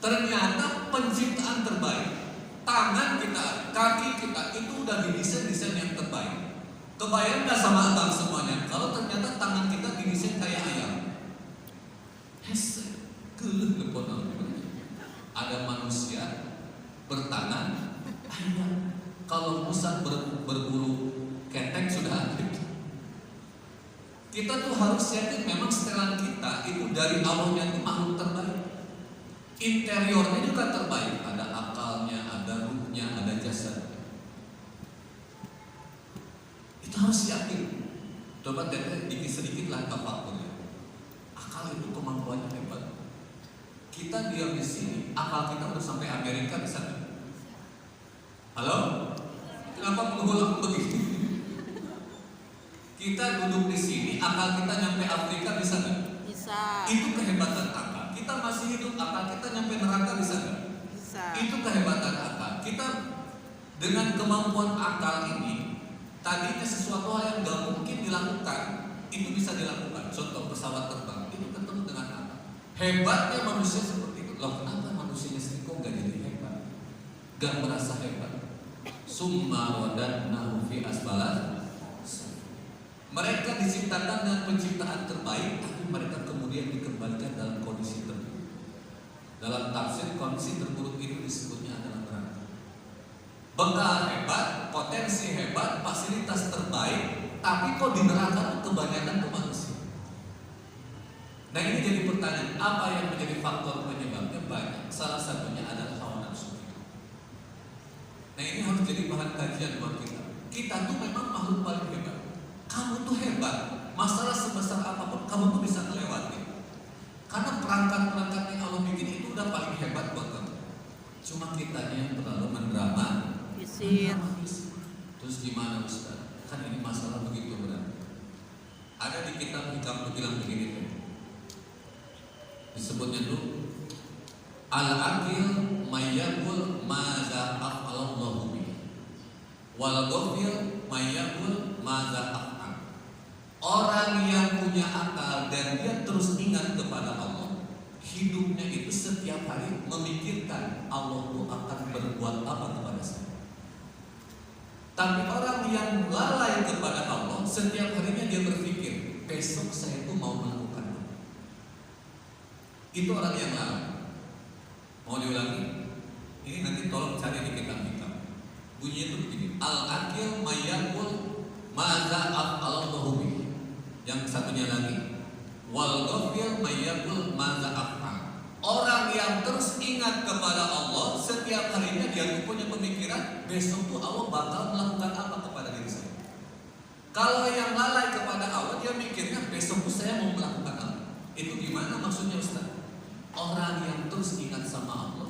Ternyata penciptaan terbaik. Tangan kita, kaki kita itu udah didesain yang terbaik. Kebayang gak sama abang semuanya? Kalau ternyata tangan kita didesain kayak ayam, geluh lepon. Ada manusia bertangan ayam. Kalau pusat berbulu ketek sudah ada. Kita tuh harus yakin memang setelan kita itu dari awalnya itu makhluk terbaik. Interiornya juga terbaik. Ada akalnya, ada ruhnya, ada jasad. Itu harus yakin. Coba teteh sedikitlah tafakurnya. Akal itu kemampuannya hebat. Kita diam di sini, akal kita udah sampai Amerika di sana. Halo? Kenapa mengulang begitu? Kita duduk di sini, akal kita nyampe Afrika bisa nggak? Bisa. Itu kehebatan akal. Kita masih hidup, akal kita nyampe neraka bisa nggak? Bisa. Itu kehebatan akal. Kita dengan kemampuan akal ini. Tadinya sesuatu hal yang gak mungkin dilakukan, itu bisa dilakukan. Contoh pesawat terbang, itu ketemu dengan apa? Hebatnya manusia seperti itu. Loh, kenapa manusianya sendiri kok gak jadi hebat? Gak merasa hebat. Summa wadatnahu fi asfalah. Mereka diciptakan dengan penciptaan terbaik, tapi mereka kemudian dikembalikan dalam kondisi terburuk. Dalam tafsir kondisi terburuk itu disebutnya adalah neraka. Bekal hebat, potensi hebat, fasilitas terbaik, tapi kok di neraka kebanyakan ke manusia. Nah ini jadi pertanyaan, apa yang menjadi faktor penyebabnya? Banyak. Salah satunya adalah hawa nafsu. Nah ini harus jadi bahan kajian buat kita. Kita tuh memang makhluk paling hebat. Kamu tuh hebat. Masalah sebesar apapun kamu tuh bisa melewati. Karena perangkat-perangkat yang Allah bikin itu udah paling hebat buat kamu. Cuma kitanya yang terlalu mendrama. Terus gimana Ustaz? Kan ini masalah begitu berat. Ada di kitab Hikam itu bilang begini, disebutnya dulu al-aqil mayyaqul maza af'alallahu bihi wal ghafil mayyaqul maza af'al. Orang yang punya akal dan dia terus ingat kepada Allah, hidupnya itu setiap hari memikirkan Allah itu akan berbuat apa kepada saya. Tapi orang yang lalai kepada Allah, setiap harinya dia berpikir, besok saya itu mau melakukan apa. Itu orang yang lalai. Mau diulangi? Ini nanti tolong cari di kitab-kitab. Bunyinya itu begini: Al-akil mayyakul maza af'alallahu bihi. Yang satunya lagi, wal ghafil mayyakul maza af'al. Orang yang terus ingat kepada Allah, setiap harinya dia punya pemikiran, besok tuh Allah bakal melakukan apa kepada diri saya. Kalau yang lalai kepada Allah, dia mikirnya besok tuh saya mau melakukan apa. Itu gimana maksudnya, Ustaz? Orang yang terus ingat sama Allah,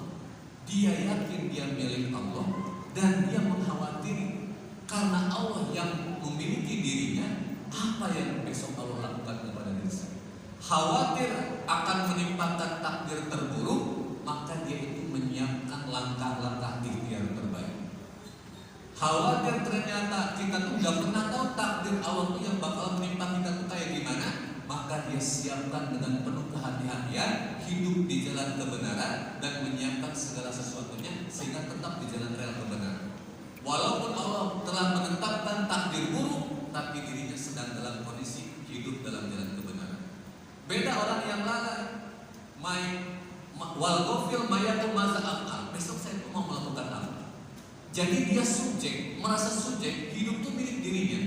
dia yakin dia milik Allah, dan dia mengkhawatiri karena Allah yang memiliki dirinya, apa yang besok Allah lakukan kepada diri saya. Khawatir akan menimpakan takdir terburuk, maka dia itu menyiapkan langkah-langkah ikhtiar terbaik. Khawatir ternyata kita tuh gak pernah tahu takdir Allah tuh yang bakal menimpa kita tuh kayak gimana, maka dia siapkan dengan penuh kehati-hatian, hidup di jalan kebenaran dan menyiapkan segala sesuatunya sehingga tetap di jalan rel kebenaran. Walaupun Allah telah menetapkan takdir buruk, tapi dirinya sedang dalam kondisi hidup dalam jalan kebenaran. Beda orang yang lalai, wal ghafil mayatul maza af'al. Besok saya mau melakukan apa? Jadi dia subjek, merasa subjek, hidup itu milik dirinya,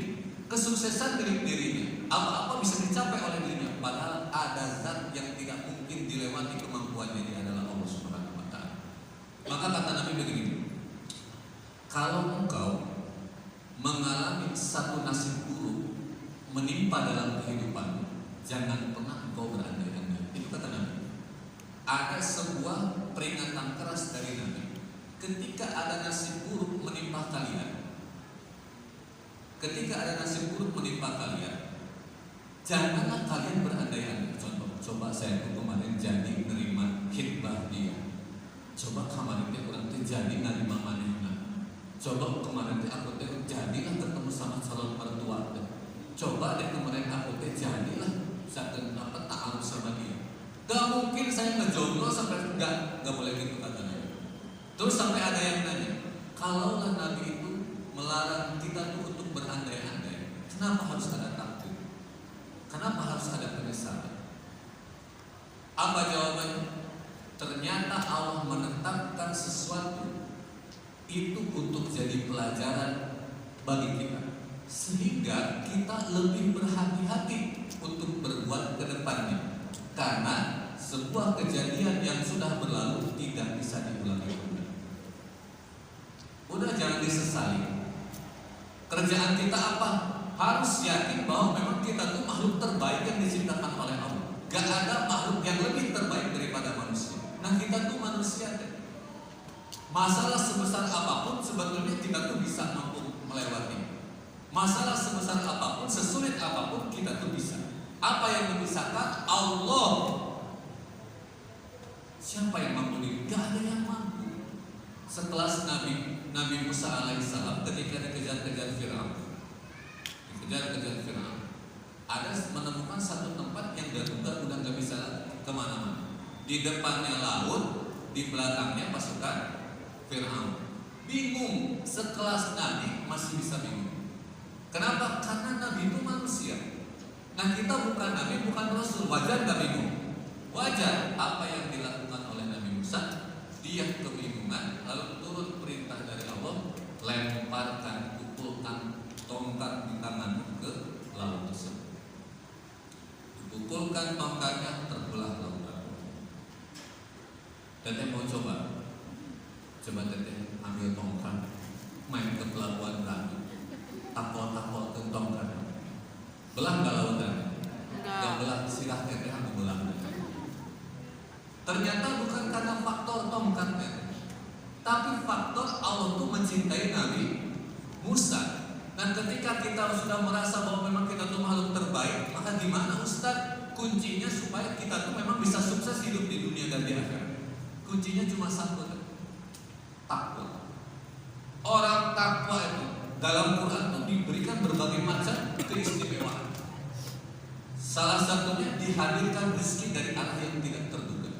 kesuksesan milik dirinya, apa-apa bisa dicapai oleh dirinya. Padahal ada zat yang tidak mungkin dilewati kemampuannya, dia adalah Allah Subhanahu wa Ta'ala. Maka kata Nabi begini, kalau engkau mengalami satu nasib buruk menimpa dalam kehidupan, jangan pernah engkau berandai-andai. Itu kata Nabi. Ada sebuah peringatan keras dari Nabi. Ketika ada nasib buruk menimpa kalian, janganlah kalian berandai-andai. Contoh, coba saya itu kemarin jadi menerima khidbah dia. Coba kemarin dia orang jadi nerima manehna. Coba kemarin aku jadilah ketemu sama calon mertua. Coba deh kemarin aku jadilah saken apa ta'aruf sama dia. Gak mungkin saya ngejomblo sampai gak boleh gitu katanya. Terus sampai ada yang nanya, kalaulah Nabi itu melarang kita tuh untuk berandai-andai, kenapa harus ada takdir? Kenapa harus ada penyesalan? Apa jawabannya? Ternyata Allah menetapkan sesuatu itu untuk jadi pelajaran bagi kita, sehingga kita lebih berhati-hati untuk berbuat ke depannya. Karena sebuah kejadian yang sudah berlalu tidak bisa diulangi. Udah jangan disesali. Kerjaan kita apa? Harus yakin bahwa memang kita tuh makhluk terbaik yang diciptakan oleh Allah. Gak ada makhluk yang lebih terbaik daripada manusia. Nah kita tuh manusia deh. Masalah sebesar apapun sebetulnya kita tuh bisa mampu melewati. Masalah sebesar apapun, sesulit apapun kita tuh bisa. Apa yang memisahkan? Allah. Siapa yang mampu ini? Gak ada yang mampu. Sekelas Nabi Musa alaihissalam ketika dikejar-kejar Fir'aun, ada menemukan satu tempat yang udah gak bisa kemana-mana. Di depannya laut, di belakangnya pasukan Fir'aun. Bingung, sekelas Nabi masih bisa bingung. Kenapa? Karena Nabi itu manusia. Nah kita bukan Nabi, bukan Rasul. Wajar gak bingung? Wajar. Apa yang dilakukan oleh Nabi Musa? Dia kebingungan, lalu turun perintah dari Allah, lemparkan, pukulkan tongkat di tanganmu ke laut tersebut. Dipukulkan tongkatnya, terbelah lautan. Teteh mau coba teteh ambil tongkat, main ke pelabuhan Ratu, tapol-tapol ke tongkat, belah nggak lautan? Nggak belah, silah teteh aku belah. Ternyata bukan karena faktor tongkatnya, tapi faktor Allah tuh mencintai Nabi Musa. Dan ketika kita sudah merasa bahwa memang kita tuh makhluk terbaik, maka gimana Ustaz? Kuncinya supaya kita tuh memang bisa sukses hidup di dunia dan di akhirat. Kuncinya cuma satu, takwa. Orang takwa itu dalam Quran tuh diberikan berbagai macam keistimewaan. Salah satunya dihadirkan rezeki dari arah yang tidak terduga.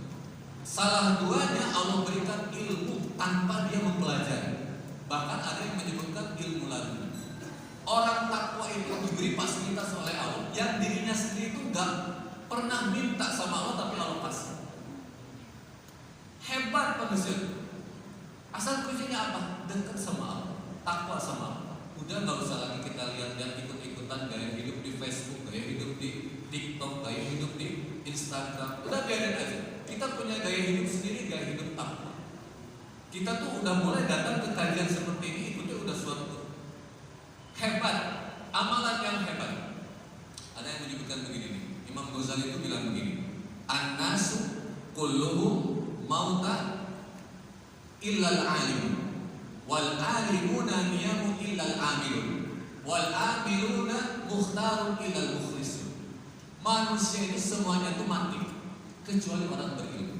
Salah duanya Allah berikan ilmu tanpa dia mempelajari. Bahkan ada yang menyebutkan ilmu laduni. Orang takwa itu diberi fasilitas oleh Allah yang dirinya sendiri itu nggak pernah minta sama Allah, tapi Allah kasih. Hebat manusia. Asal kuncinya apa? Dekat sama Allah, takwa sama Allah. Udah nggak usah lagi kita lihat dan ikut-ikutan gaya hidup di Facebook, gaya hidup di TikTok, gaya hidup di Instagram. Udah biarin aja. Kita punya gaya hidup sendiri, gaya hidup takwa. Kita tuh udah mulai datang ke kajian seperti ini, itu udah suatu hebat, amalan yang hebat. Ada yang menyebutkan begini nih. Imam Ghazali itu bilang begini, an-nasu kulluhum mauta illal alim, wal alimuna niyamu illal amilun, wal amiluna mukhtarun illal mukhlisun. Manusia ini semuanya itu mati kecuali orang berilmu.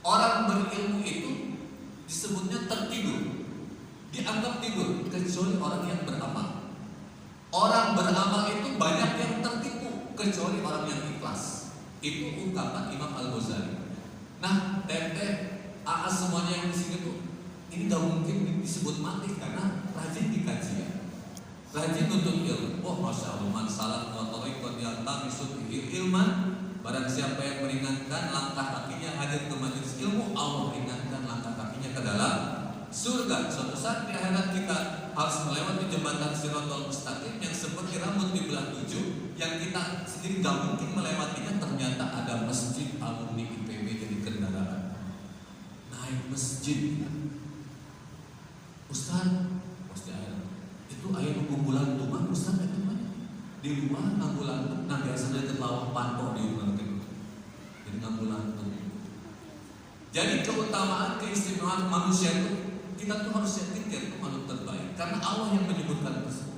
Orang berilmu itu disebutnya tertidur, dianggap tidur, kecuali orang yang beramal. Orang beramal itu banyak yang tertipu kecuali orang yang ikhlas. Itu ungkapan Imam Al-Ghazali. Nah, AA semuanya yang di sini tuh, ini gak mungkin disebut mati karena rajin di kajian, rajin nuntut ilmu. Oh, masya Allah, man salat wa tariqan yaltamisu bihi ilman. Barang siapa yang meringankan langkah kakinya hadir ke majelis ilmu, Allah ringankan langkah kakinya ke dalam surga. Suatu saat di akhirat kita harus melewati jembatan Shiratal Mustaqim yang seperti rambut di belah 7, yang kita sendiri gak mungkin melewatinya. Ternyata ada masjid alumni IPB jadi kendaraan. Naik masjid, Ustaz, pasti ada. Itu ayat kumpulan tuman, Ustaz itu mana? Di rumah nganggulan, nah biasanya ke bawah pantok di rumah itu. Jadi nganggulan tuh. Jadi keutamaan, keistimewaan manusia itu kita tuh harus yakin dia itu makhluk terbaik karena Allah yang menyebutkan itu.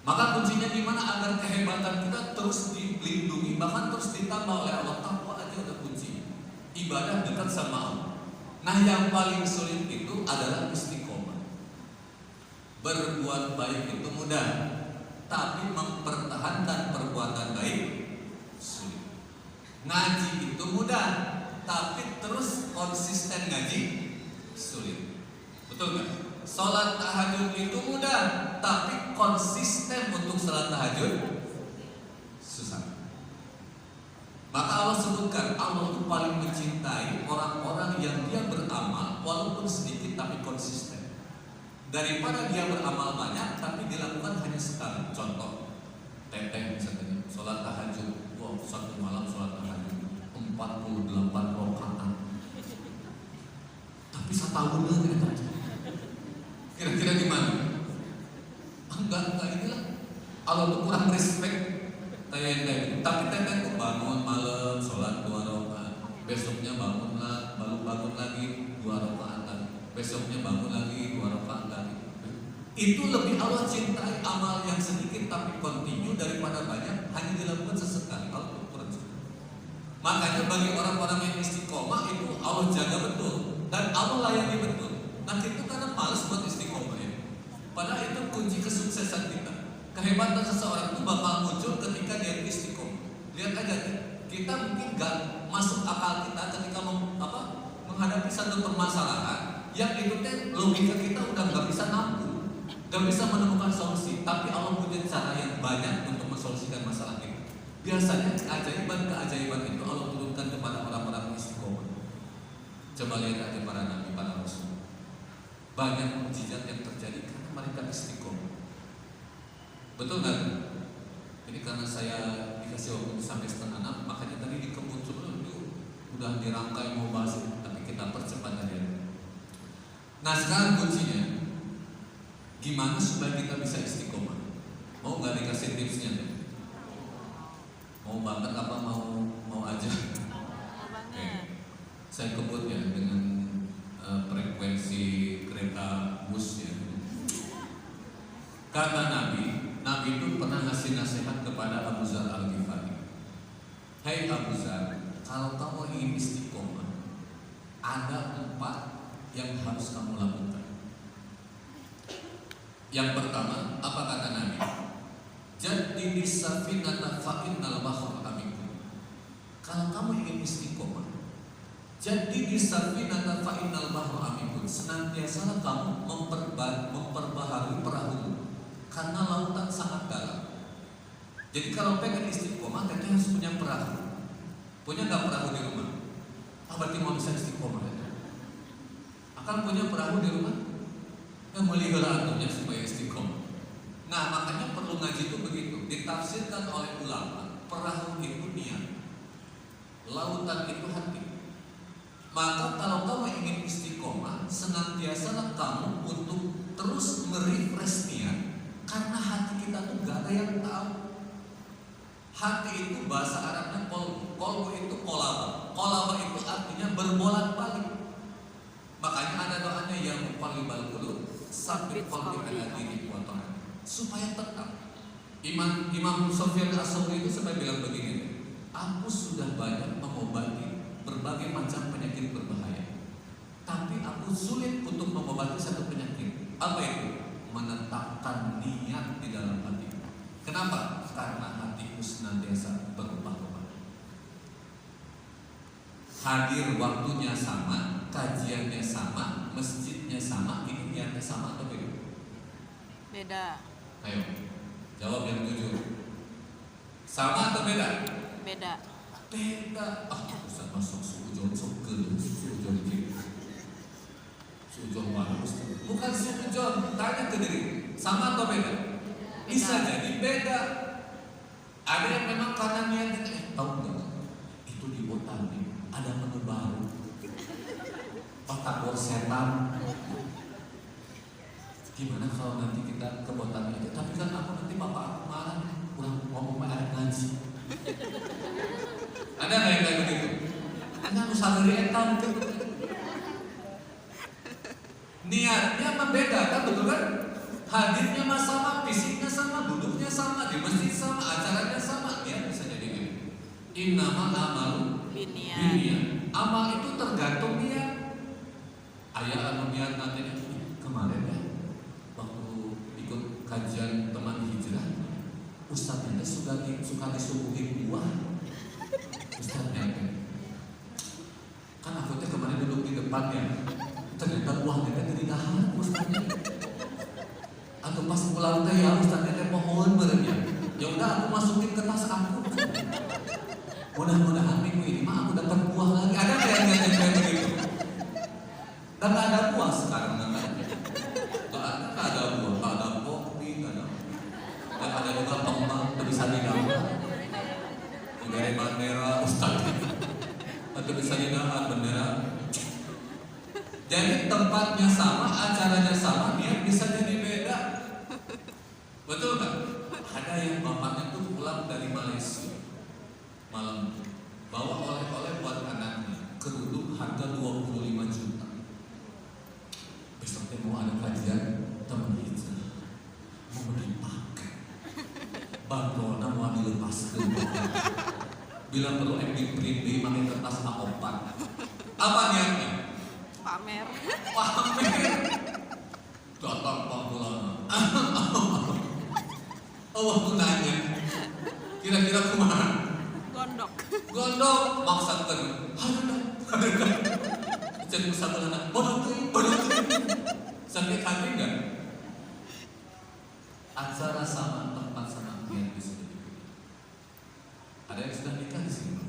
Maka kuncinya gimana agar kehebatan kita terus dilindungi, bahkan terus ditambah oleh Allah. Takwa aja udah kunci. Ibadah dekat sama Allah. Nah, yang paling sulit itu adalah istiqomah. Berbuat baik itu mudah, tapi mempertahankan perbuatan baik sulit. Ngaji itu mudah, tapi terus konsisten ngaji sulit. Betul kan? Sholat tahajud itu mudah, tapi konsisten untuk sholat tahajud susah. Maka Allah sebutkan, Allah itu paling mencintai orang-orang yang dia beramal walaupun sedikit tapi konsisten, daripada dia beramal banyak tapi dilakukan hanya sekali. Contoh, teteh misalnya sholat tahajud, wow, satu malam sholat tahajud 48 rakaat, tapi setahunnya tidak. Kira-kira gimana? Enggak inilah Allah tuh kurang respect kayak gitu. Tapi teteh tuh bangun malam sholat 2 rakaat, besoknya bangun lagi 2 rakaat lagi, besoknya bangun lagi 2 rakaat lagi. Itu lebih Allah cintai amal yang sedikit tapi kontinu daripada banyak hanya dilakukan sesekali. Allah tuh kurang suka. Makanya bagi orang-orang yang istiqomah itu Allah jaga betul dan Allah layani betul. Nah, itu karena malas buat istiqomah ya. Padahal itu kunci kesuksesan kita. Kehebatan seseorang itu bakal muncul ketika dia istiqomah. Lihat aja, kita mungkin gak masuk akal kita ketika menghadapi satu permasalahan yang itu logika kita udah gak bisa nampung, gak bisa menemukan solusi. Tapi Allah punya cara yang banyak untuk mensolusikan masalah kita. Biasanya keajaiban itu Allah turunkan kepada orang-orang istiqomah. Coba lihat aja para nabi, para rasul. Banyak mukjizat yang terjadi karena mereka istiqomah. Betul kan? Ini karena saya dikasih waktu sampai 5:30, makanya tadi di kebun itu udah dirangkai mau bahas, tapi kita percepat aja. Nah, sekarang kuncinya gimana supaya kita bisa istiqomah? Mau nggak dikasih tipsnya? Mau banget apa mau aja? Oke. Saya kebut ya dengan frekuensi kereta bus ya. Kata Nabi itu pernah ngasih nasihat kepada Abu Dzar Al-Ghifari. Hai Abu Dzar, kalau kamu ingin istiqomah, ada 4 yang harus kamu lakukan. Yang pertama, apa kata Nabi? Jadi safinata fa innal bahra amikum. Kalau kamu ingin istiqomah, Jadi di safinata fa innal bahra amikun, senantiasa kamu memperbaharui perahu karena lautan sangat dalam. Jadi kalau pengen istiqomah, kita harus punya perahu. Punya nggak perahu di rumah? Berarti mau bisa istiqomah ya? Akan punya perahu di rumah? Yang melihara antunya supaya istiqomah. Nah makanya perlu ngaji itu begitu. Ditafsirkan oleh ulama, perahu itu niat, lautan itu hati. Maka kalau kamu ingin istiqomah, senantiasa kamu untuk terus merefresh niat, karena hati kita tuh gak ada yang tahu. Hati itu bahasa Arabnya kolbu, kolbu itu kolaba, kolaba itu artinya berbolak-balik. Makanya ada doanya yang muqallibal qulub, sabit qalbi ala dinik wa ta'at, supaya tetap. Imam Sufyan As-Tsauri itu sampai bilang begini, aku sudah banyak mengobati berbagai macam penyakit berbahaya, tapi aku sulit untuk mengobati satu penyakit. Apa itu? Menetapkan niat di dalam hati. Kenapa? Karena hatiku senantiasa berubah-ubah. Hadir waktunya sama, kajiannya sama, masjidnya sama, ini niatnya sama atau beda? Beda. Ayo, jawab yang jujur. Sama atau beda? Beda. Beda. Ustaz masuk suujon sokkel, suujon gitu. Suujon mana Ustaz? Bukan suujon, tanya ke diri. Sama atau beda? Bisa jadi beda. Ada yang memang karena niatnya, tahu nggak? Itu di Botani ada menu baru, otak setan. Gimana kalau nanti kita ke Botani itu? Tapi kan aku nanti bapak aku marah, kurang ngomong ada ngaji. Ada nggak yang kayak begitu? Anda harus sadari etam. Niatnya membeda kan, betul kan? Hadirnya sama, fisiknya sama, duduknya sama, di masjid sama, acaranya sama, niat bisa jadi gitu. Innamal amalu binniyat. Amal itu tergantung niat. Ayah anu niat nantinya kemarin ya, waktu ikut kajian teman hijrah, ustadznya suka disuguhin buah. Ustadznya kan aku teh kemarin duduk di depan ya, ternyata buahnya jadi dahar ustadznya. Atau pas pulang teh ya ustadznya teh pohon berenya. Ya udah aku masukin ke tas aku. Mudah-mudahan minggu ini mah aku dapat buah lagi. Ada kayak begitu. Dan nggak ada buah sekarang namanya. Nggak ada buah, nggak ada kopi, nggak ada. Dan ada juga tombak, bisa didapat. Dari bendera ustadznya. Atau bisa didapat bendera. Jadi tempatnya sama, acaranya sama, niat bisa jadi beda. Betul kan? Ada yang bapaknya tuh pulang dari Malaysia malam, bawa oleh-oleh buat anaknya, kerudung harga 25 juta. Besoknya mau ada kajian teman hijrah, mau dipakai, bandrona mau dilepaskan. Bila perlu diprint di pakai kertas A4. Apa niatnya? Pamer. Datang panggilan. Allah tuh nanya, kira-kira kemana? Gondok, maksudkan, haduh, jadi satu anak, bodoh, sampai hati enggak? Acara sama, tempat sama, niat bisa jadi. Ada yang sudah nikah di sini?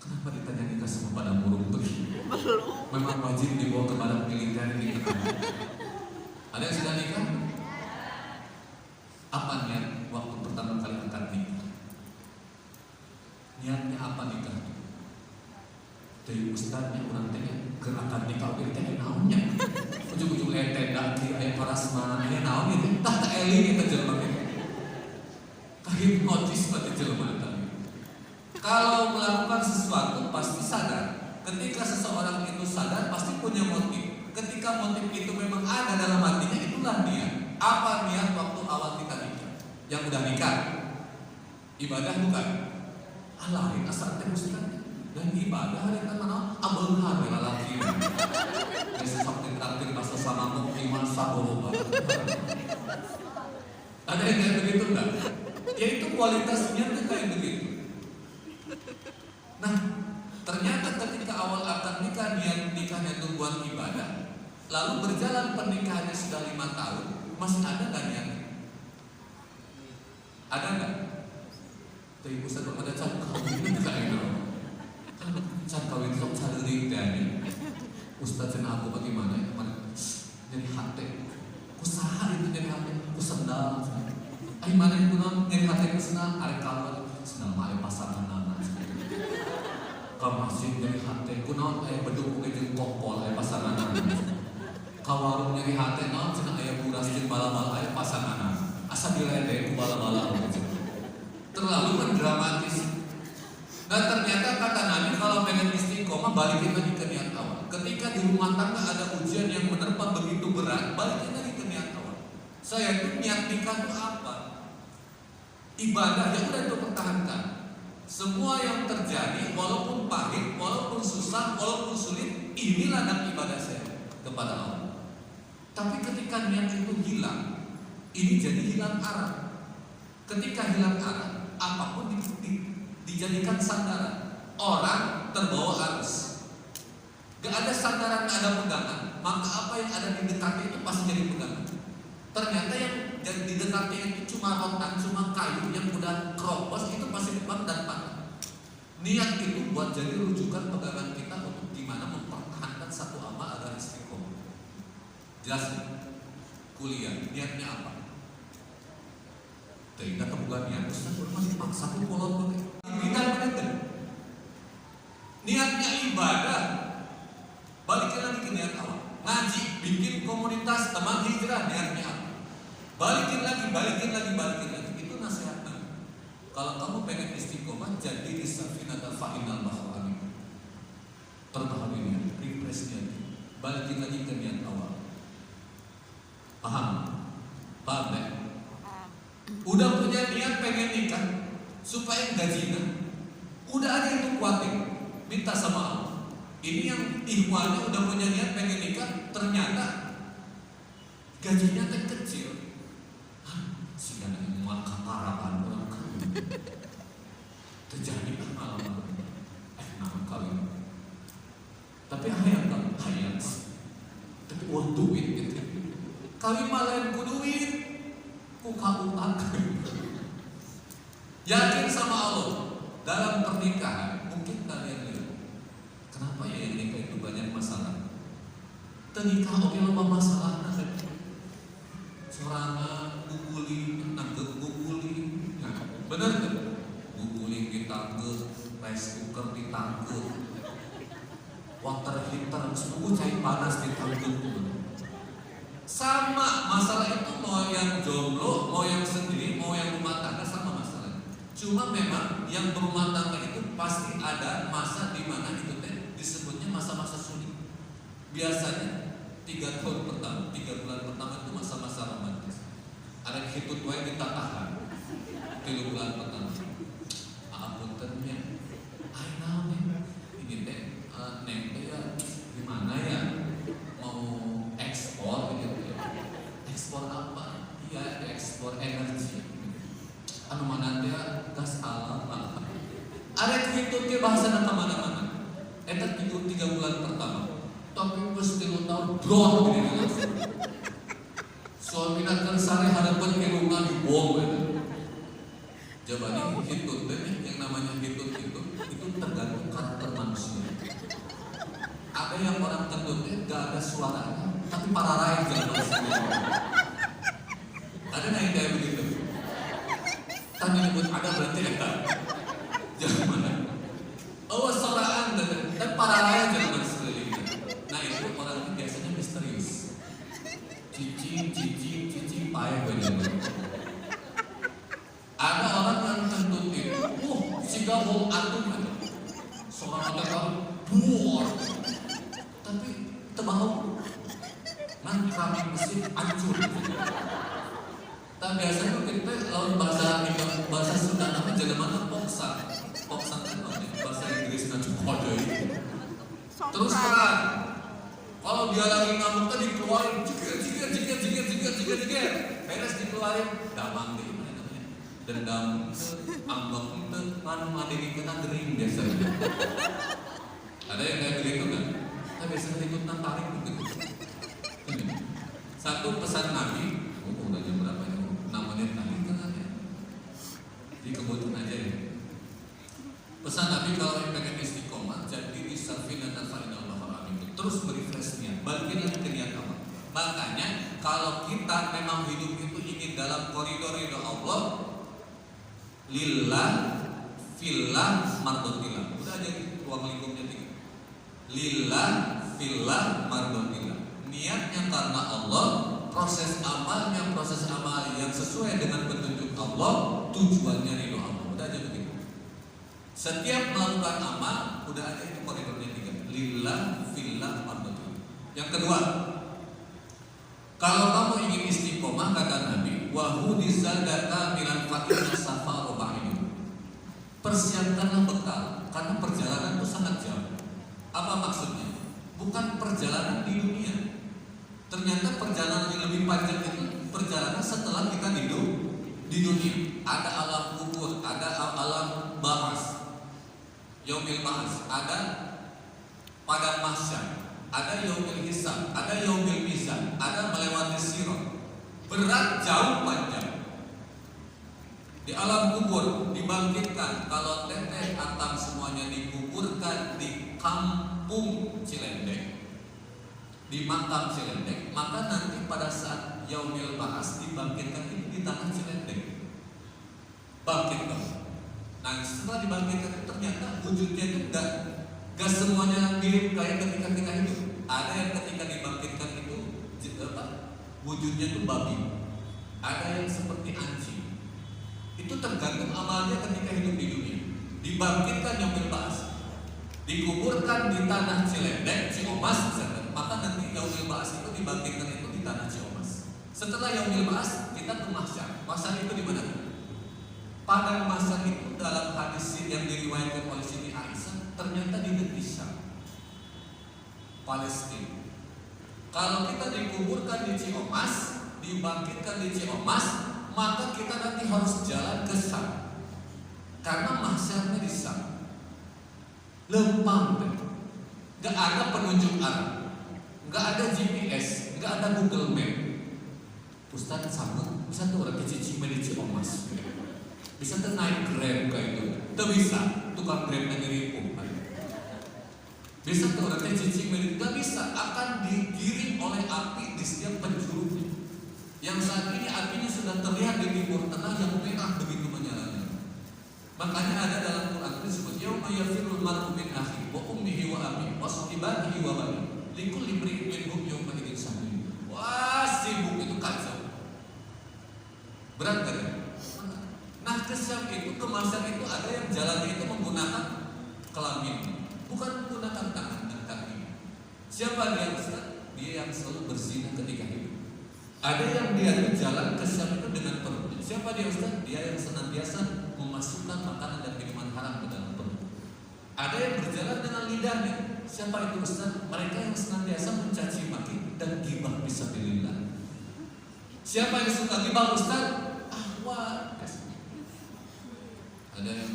Kenapa ditanya nikah semua pada murung begini? Belum. Memang wajib dibawa ke badan militer ini. Ada yang sudah nikah? Apa niat waktu pertama kali akad nikah? Niatnya apa nikah? Dari ustadznya orang tanya ke akad nikah, oke tanya naonnya. Ujung-ujung tenda di ayat parasma, ayat naon itu? Tak eli kita jelma itu. Kahipnotis pada jelma tadi. Kalau melakukan sesuatu pasti sadar. Ketika seseorang itu sadar pasti punya motif. Ketika motif itu memang ada dalam hatinya, itulah niat. Apa niat waktu awal kita nikah? Yang udah nikah, ibadah bukan? Lain asal teh ustaz. Dan ibadah hari kita mana? Abang hari lalaki. Besok traktir bahasa sama mukmin saboloba. Ada yang kayak begitu enggak? Ya itu kualitasnya tuh kayak begitu. Nah, Ternyata ketika awal akad nikah, niat nikahnya itu buat ibadah, lalu berjalan pernikahannya sudah 5 tahun, masih ada nggak niatnya? Ada nggak? Tapi Ustaz pada can kawin itu kayak gitu. Can kawin sok cari dan Ustaz cina aku bagaimana? Jadi hati, usaha itu jadi hati, aku sendal. Ayo mana yang pulang jadi hati senang, ada kawan senang main pasangan anak. Kau masih jadi hati, aku naon ayah beduk dengan kokpol ayah pasangan anak. Kau warung nyari hati, naon cina ayah buras jeung bala-bala ayah pasangan anak. Asa diledek ku bala-bala. Terlalu mendramatis. Nah ternyata kata Nabi kalau pengen istiqomah balikin lagi ke niat awal. Ketika di rumah tangga ada ujian yang menerpa begitu berat, balikin lagi ke niat awal. Saya itu niat nikah itu apa? Ibadah yang udah itu pertahankan. Semua yang terjadi walaupun pahit, walaupun susah, walaupun sulit, inilah ladang ibadah saya kepada Allah. Tapi ketika niat itu hilang, ini jadi hilang arah. Ketika hilang arah, apapun dijadikan sandaran. Orang terbawa arus. Gak ada sandaran, gak ada pegangan. Maka apa yang ada di dekatnya itu pasti jadi pegangan. Ternyata yang di dekatnya itu cuma rotan, cuma kayu yang udah keropos, itu pasti depan dan patah. Niat itu buat jadi rujukan pegangan kita untuk gimana mempertahankan satu amal agar istiqomah. Jelas nih? Kuliah, niatnya apa? Kita kebukaan niat, Ustaz masih paksa tuh kolot niatnya ibadah, balikin lagi ke niat awal. Ngaji, bikin komunitas teman hijrah, niatnya apa? Balikin lagi. Itu nasihatnya. Kalau kamu pengen istiqomah, jadi disafinatal fa'inal bahwa perpahami niat, refresh niat, balikin lagi ke niat awal. Paham? Paham deh? Udah punya niat pengen nikah supaya gajinya udah ada itu kuatin, minta sama Allah. Ini yang ikhwannya udah punya niat pengen nikah, ternyata gajinya teh kecil. Si anak yang muat kaparapan orang kawin terjadi pengalaman nama kawin. Tapi hayat tapi uang duit gitu. Kawin malah ku duit, ku kautak. Yakin sama Allah dalam pernikahan. Mungkin kalian lihat, kenapa ya yang nikah itu banyak masalah? Ternikah oke loba masalah. Sorangan guguli, nanggep guguli, bener tuh. Guguli ditangguh, rice cooker ditangguh, water heater, semua cai panas ditangguh. Sama masalah itu, mau yang jomblo, mau yang sendiri, mau yang rumah tangga, sama masalah. Cuma memang yang berumah tangga itu pasti ada masa di mana itu disebutnya masa-masa sulit. Biasanya 3 tahun pertama, 3 bulan pertama itu masa-masa romantis. Ada yang hitut wae ditatahan 3 bulan pertama. Apuntennya, ayo ini teh neng teh ya gimana ya, mau ekspor gitu ya. Ekspor apa? Iya, ekspor energi. Anu mana teh gas alam lah. Ada yang hitut ke bahasa kemana-mana. Eta 3 bulan pertama. Tapi pas 3 tahun drop gini langsung. Suamina kan sare hadapan hirungan di bom gitu. Jabani hitut deh, yang namanya hitut itu tergantung karakter manusia. Ada yang orang kentutnya gak ada suaranya, tapi pararain jangan manusia. Ada yang kayak begitu. Tanya nyebut ada berarti ya. Jangan mana. Oh soraan dan pararain jangan manusia. Nah itu orang itu biasanya misterius. Cici payah banget. Ada orang yang kentut itu, siga bom atom aja. Seorang orang buar, tapi tebal, nangkap mesin hancur. Tak biasanya kita lawan bahasa Sunda namanya jadi mana poksan itu bahasa Inggris nanti kode. Terus terang, kalau dia lagi ngamuk tadi dikeluarin, jika, beres dikeluarin, damang deh. Dendam ambak itu kan madeni kita gering biasanya. Ada yang kayak begitu kan? Kita biasanya ikut tarik begitu. Satu pesan Nabi, udah jam berapa ya? 6 menit lagi kan ya? Dikebutin aja ya. Pesan Nabi kalau yang pengen istiqomah, jadi di safinatan fa'inallahu amin. Terus berifresh niat, balikin lagi ke niat apa? Makanya kalau kita memang hidup itu ingin dalam koridor ridho Allah, lillah, fillah, mardotillah. Udah aja ruang lingkupnya tiga. Lillah, fillah, mardotillah. Niatnya karena Allah, proses amal yang sesuai dengan petunjuk Allah, tujuannya ridho Allah. Udah aja begitu. Setiap melakukan amal, udah aja itu koridornya tiga. Lillah, fillah, mardotillah. Yang kedua, kalau kamu ingin istiqomah, kata Nabi, wahudizadaka milan fa'inna safaru ba'inu. Persiapkanlah bekal, karena perjalanan itu sangat jauh. Apa maksudnya? Bukan perjalanan di dunia. Ternyata perjalanan yang lebih panjang itu perjalanan setelah kita hidup di dunia. Ada alam kubur, ada alam ba'as, yaumil ba'as, ada padang mahsyar, ada yaumil hisab, ada yaumil mizan, ada melewati sirat. Berat, jauh, panjang. Di alam kubur dibangkitkan. Kalau teteh atang semuanya dikuburkan di kampung Cilendek, di makam Cilendek, maka nanti pada saat yaumil ba'as dibangkitkan ini di tanah Cilendek. Bangkitkan. Nah setelah dibangkitkan ternyata wujudnya itu gak semuanya mirip kayak ketika kita hidup. Ada yang ketika dibangkitkan itu wujudnya itu babi. Ada yang seperti anjing. Itu tergantung amalnya ketika hidup di dunia. Dibangkitkan yaumil ba'as, dikuburkan di tanah Cilendek, Ciomas, maka nanti yaumil ba'as itu dibangkitkan itu di tanah Ciomas. Setelah yaumil ba'as kita ke mahsyar. Mahsyar itu di mana? Padang mahsyar itu dalam hadis yang diriwayatkan oleh Siti Aisyah ternyata di negeri Syam, Palestina. Kalau kita dikuburkan di Ciomas, dibangkitkan di Ciomas, maka kita nanti harus jalan ke Syam, karena mahsyarnya di Syam. Lempang, gak ada penunjuk arah, gak ada GPS, gak ada Google Map. Ustaz sama, bisa tuh orang kecicing di Ciomas, bisa tuh naik Grab kayak itu, tuh bisa, tukang Grabnya diripu. Bisa tuh orang kecicing gak bisa, akan digiring oleh api di setiap penjurunya. Yang saat ini apinya sudah terlihat di timur tengah yang merah begitu menyalanya. Makanya ada dalam Quran disebut yauma yafirul mar'u min akhihi wa ummihi wa abihi wa sahibatihi wa banihi likulli imri'in minhum yawma idzin sha'nun. Wah, sibuk itu kacau. Berat kan? Nah, ke Syam itu, ke mahsyar itu ada yang jalannya itu menggunakan kelamin, bukan menggunakan tangan dan kaki. Siapa dia Ustaz? Dia yang selalu berzina ketika hidup. Ada yang dia jalan ke Syam itu dengan perutnya. Siapa dia Ustaz? Dia yang senantiasa memasukkan makanan dan minuman haram ke dalam perut. Ada yang berjalan dengan lidahnya. Siapa itu Ustaz? Mereka yang senantiasa mencaci maki dan gibah fisabilillah. Siapa yang suka gibah Ustaz? Ahwa. Ada yang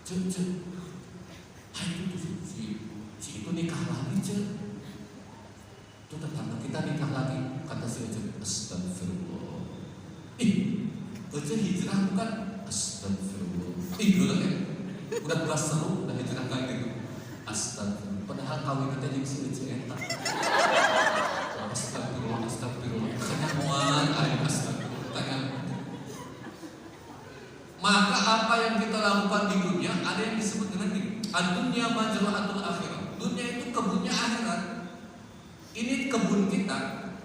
cek. Hai itu si itu nikah lagi cek. Itu tetangga kita nikah lagi. Kata si Ece, astagfirullah. Ece hijrah bukan? Astagfirullah. Dulu ya. Udah belas seru, udah hijrah kayak gitu. Astagfirullah. Padahal kawin kita jadi si Ece entak. Astagfirullah. Tanya muan, astagfirullah. Tanya. Maka apa yang kita lakukan di dunia ada yang disebut dengan ini. Ad-dunya majra'atul akhirah. Dunia itu kebunnya akhirat. Ini kebun kita,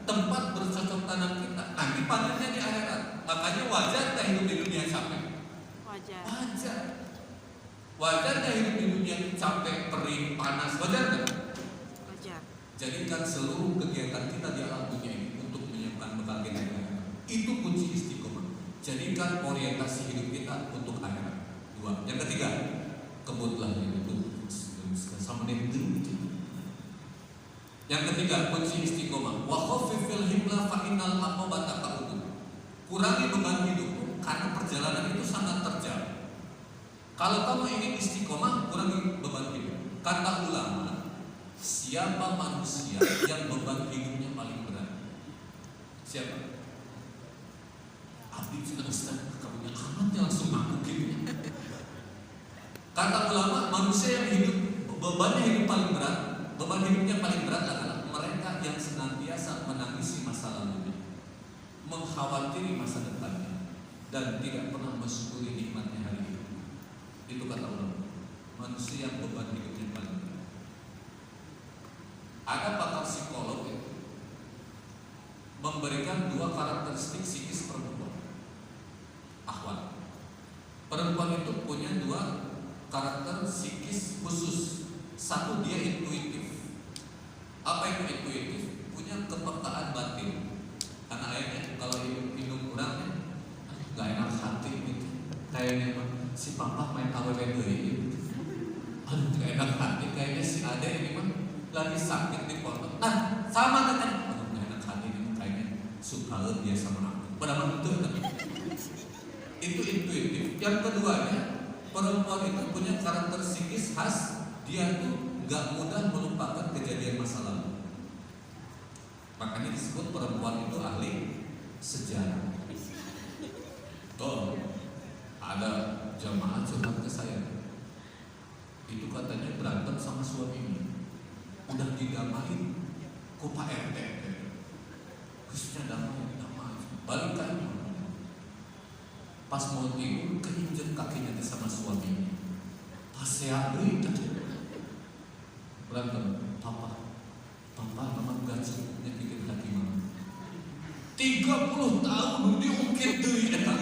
tempat bercocok tanam kita. Nanti panennya di akhirat. Makanya wajar kita hidup di dunia capek. Wajar kita hidup di dunia capek, perih, panas. Wajar kan? Wajar. Jadikan seluruh kegiatan kita di alam dunia ini untuk menyiapkan bekal kita di akhirat. Itu kunci istiqomah. Jadikan orientasi hidup kita untuk akhirat. 2. Yang ketiga, kebutlah itu sama dengan itu. Yang ketiga, kunci istiqomah. Wa khaffifil himla fa innal aqabata ta'ud. Kurangi beban hidupmu karena perjalanan itu sangat terjal. Kalau kamu ingin istiqomah, kurangi beban hidup. Kata ulama, siapa manusia yang beban hidupnya paling berat? Siapa? Abdi sudah Ustaz, kamunya amatnya langsung ngaku gitu. Kata ulama, manusia yang hidup bebannya hidup paling berat, beban hidupnya paling berat adalah mereka yang senantiasa menangisi masa lalunya, mengkhawatiri masa depannya, dan tidak pernah mensyukuri nikmatnya hari ini. Itu kata ulama, manusia yang beban hidupnya paling berat. Ada pakar psikolog itu memberikan dua karakteristik psikis perempuan. Akhwat, perempuan itu punya dua karakter psikis khusus. Satu, dia intuitif. Apa itu intuitif? Punya kepekaan batin. Karena akhirnya kalau minum kurang nggak enak hati gitu. Kayaknya si papa main awal deui. Aduh, nggak enak hati. Kayaknya si ade ini mah lagi sakit di pondok. Nah, sama katanya. Aduh, nggak enak hati ini kayaknya suka dia sama aku. Padahal itu intuitif. Yang keduanya, perempuan itu punya karakter psikis khas. Dia tuh gak mudah melupakan kejadian masa lalu. Makanya disebut perempuan itu ahli sejarah. Tuh, ada jamaah curhat ke saya. Itu katanya berantem sama suaminya. Udah didamain ku Pak RT. Khususnya damai. Balik ke rumah. Pas mau tidur, keinjek kakinya sama suaminya. Pas saya berantem, papa memang gak cukupnya bikin hati mama. 30 tahun dia ungkit deui eta.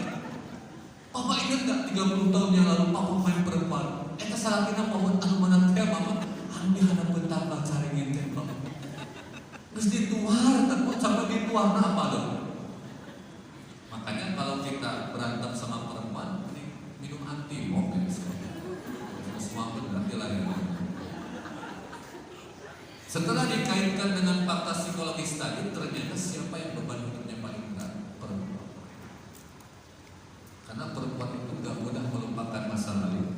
Papa ingat gak 30 tahun yang lalu papa main perempuan. Eta salakina pohon anu meunang teh mama anu dihadapkeun tambah caringin teh papa. Geus dituar takut sampai dituarna apa dong. Makanya kalau kita berantem sama perempuan, minum antimok ya. Semua berarti lain. Setelah dikaitkan dengan fakta psikologis tadi, ternyata siapa yang beban hidupnya paling berat? Perempuan. Karena perempuan itu gak mudah melupakan masa lalu,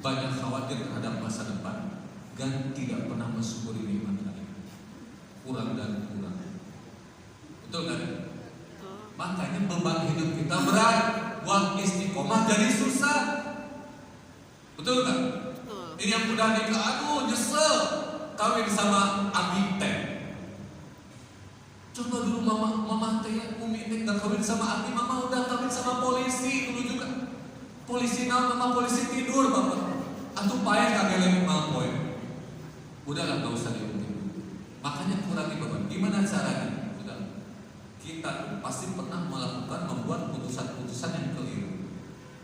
banyak khawatir terhadap masa depan, dan tidak pernah mensyukuri nikmat hari. Kurang dan kurang. Betul kan? Makanya beban hidup kita berat, buat istiqomah jadi susah. Betul kan? Ini yang udah nikah, aduh nyesel kawin sama abi teh. Coba dulu mama teh umi teh gak kawin sama abi, mama udah kawin sama polisi dulu juga. Polisi mama polisi tidur bapak. Atuh payah kageleng malpoe. Udahlah gak usah diundi. Makanya kurangi beban. Gimana caranya? Kita pasti pernah membuat putusan-putusan yang keliru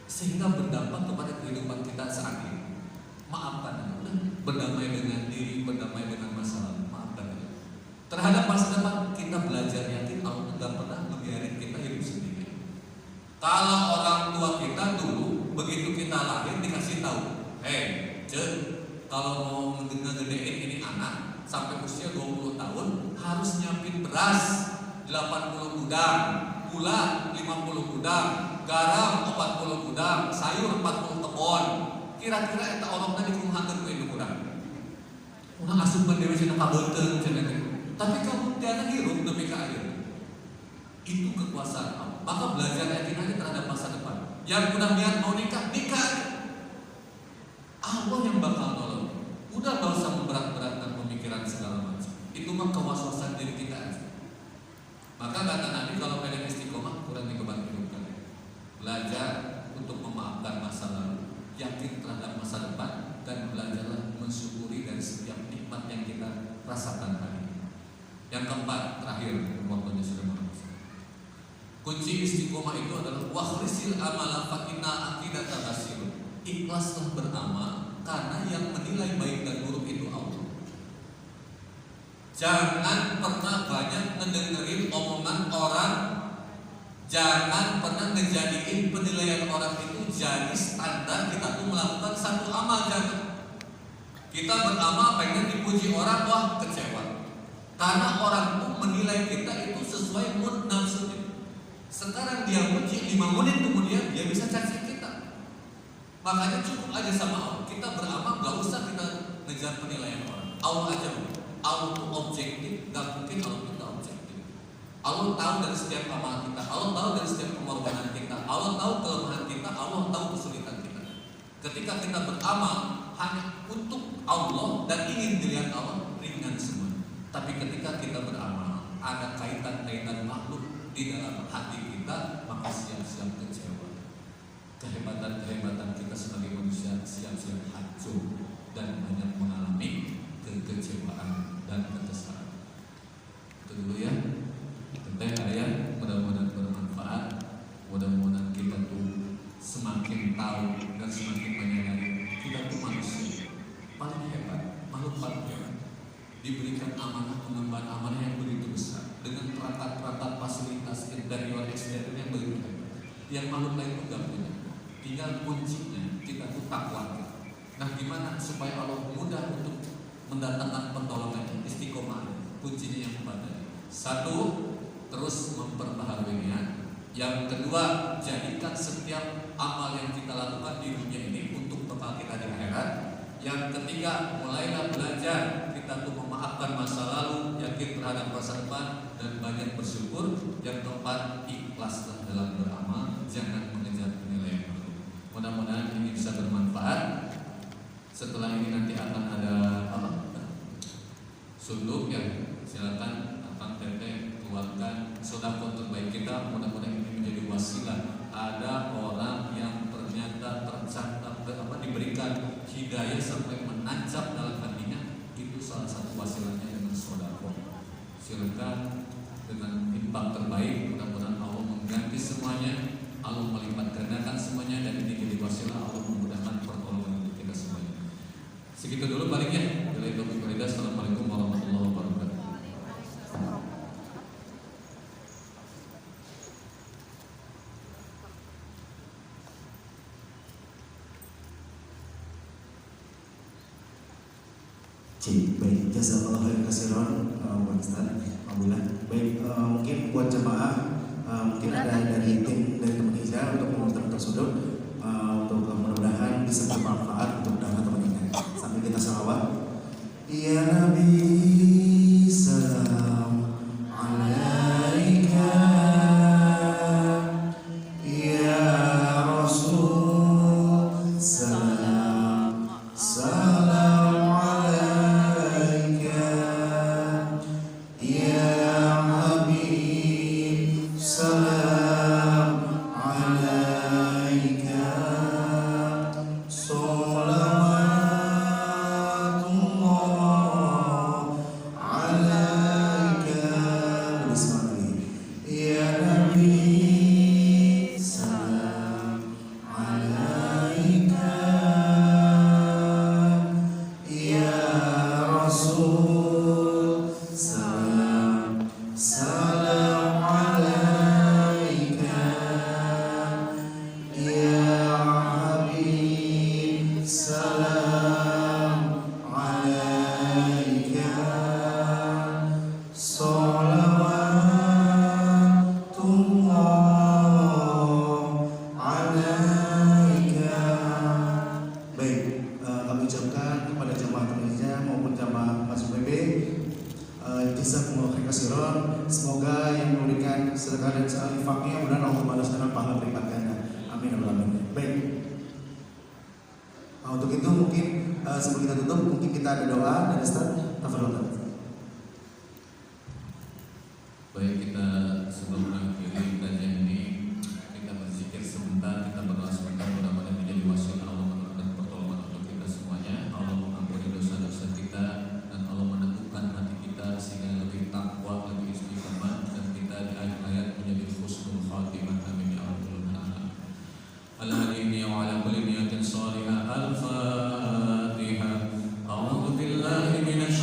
sehingga berdampak kepada kehidupan kita saat ini. Maafkan, berdamai dengan diri, berdamai dengan masa lalu. Maafkan. Terhadap masa depan kita belajar yakin Allah tidak pernah membiarkan kita hidup sendiri. Kalau orang tua kita dulu begitu kita lahir dikasih tahu, kalau mau ngegedein ini anak sampai usia 20 tahun harus nyiapin beras 80 gudang, gula 50 gudang, garam 40 gudang, sayur 40 kebon. Kira-kira eta orangna dikumahakeun ku induk urang. Urang asupan dewe cenah kabeuteung cenah. Tapi kamu tiada hirup demi ka ayeuna. Itu kekuasaan Allah. Maka belajar yakin aja terhadap masa depan. Yang udah niat mau nikah, nikah. Allah yang bakal nolong. Udah gak usah memberat-beratkan pemikiran segala macam. Itu mah kewaswasan diri kita aja. Maka kata Nabi kalau pengen istiqomah kurangi beban hidup kalian. Belajar untuk memaafkan masa lalu, yakin terhadap masa depan, dan belajarlah mensyukuri dari setiap nikmat yang kita rasakan hari ini. Yang keempat, terakhir, waktunya sudah habis. Kunci istiqomah itu adalah wakhlisil amala fa inna aqidata basir. Ikhlaslah beramal karena yang menilai baik dan buruk itu Allah. Jangan pernah banyak mendengarin omongan orang. Jangan pernah ngejadiin penilaian orang itu jadi standar kita tuh melakukan satu amal. Jangan. Kita beramal pengen dipuji orang, wah kecewa. Karena orang tuh menilai kita itu sesuai mood nafsunya. Sekarang dia puji 5 menit kemudian dia bisa caci kita. Makanya cukup aja sama Allah. Kita beramal gak usah kita ngejar penilaian orang. Allah aja, Allah itu objektif, gak mungkin Allah itu gak objektif. Allah tahu dari setiap amal kita, Allah tahu dari setiap pengorbanan kita, Allah tahu kelemahan kita, Allah tahu kesulitan kita. Ketika kita beramal hanya untuk Allah dan ingin dilihat Allah, ringan semua. Tapi ketika kita beramal ada kaitan-kaitan makhluk di dalam hati kita, maka siap-siap kecewa. Kehebatan-kehebatan kita sebagai manusia siap-siap hancur dan banyak mengalami kekecewaan dan kekesalan. Itu dulu ya. Tentang ayat, mudah-mudahan bermanfaat. Mudah-mudahan kita tuh semakin tahu dan semakin menyadari kita tuh manusia paling hebat, makhluk paling hebat. Diberikan amanah mengemban amanah yang begitu besar dengan perangkat-perangkat fasilitas interior exterior yang begitu hebat. Yang makhluk lain pun gak punya. Tinggal kuncinya kita tuh takwa. Nah, gimana supaya Allah mudah untuk mendatangkan pertolongannya? Istiqomah. Kuncinya yang empat tadi. Satu, terus memperbaharuinya. Yang kedua, jadikan setiap amal yang kita lakukan di dunia ini untuk bekal kita di akhirat. Yang ketiga, mulailah belajar kita tuh memaafkan masa lalu, yakin terhadap masa depan, dan banyak bersyukur. Yang keempat, ikhlaslah dalam beramal, jangan mengejar penilaian makhluk. Mudah-mudahan ini bisa bermanfaat. Setelah ini nanti akan ada apa? Sunduk ya. Silakan Akang Teteh keluarkan sedekah terbaik kita. Mudah-mudahan ini menjadi wasilah. Ada orang yang ternyata tercatat diberikan hidayah sampai menancap dalam hatinya, itu salah satu wasilahnya dengan sedekah. Silakan dengan infak terbaik. Mudah-mudahan Allah mengganti semuanya, Allah melipat gandakan semuanya, dan ini jadi wasilah Allah memudahkan pertolongan untuk kita semuanya. Segitu dulu palingnya. Assalamualaikum warahmatullahi wabarakatuh. Baik, jazakallahu khairan katsiran Ustaz. Alhamdulillah. Baik, mungkin buat jemaah mungkin ada dari tim dari teman hijrah untuk mengutar tersudut untuk mudah-mudahan bisa bermanfaat untuk teman-teman ini. Sambil kita salawat. Ya Nabi salam alaika, ya Rasul salam salam alaika, ya Habib salam alaika, semoga yang memberikan sedekah dan infaknya mudah-mudahan Allah balas dengan pahala berlipat ganda. Amin ya rabbal alamin. Baik. Nah, untuk itu mungkin sebelum kita tutup mungkin kita ada doa dari Ustaz. Tafadhol. Baik, kita sebelum mengakhiri kajian ini kita berzikir sebentar, kita berdoa sebentar, mudah-mudahan menjadi wasilah Allah menurunkan pertolongan untuk kita semuanya. Allah mengampuni dosa-dosa kita dan Allah meneguhkan hati kita sehingga lebih takwa, lebih istiqamah, dan kita di akhir hayat menjadi husnul khatimah. Amin ya rabbal alamin. Al-hadini wa ala kulli niyatin salihah. Al-Fatihah. A'udzu billahi minasy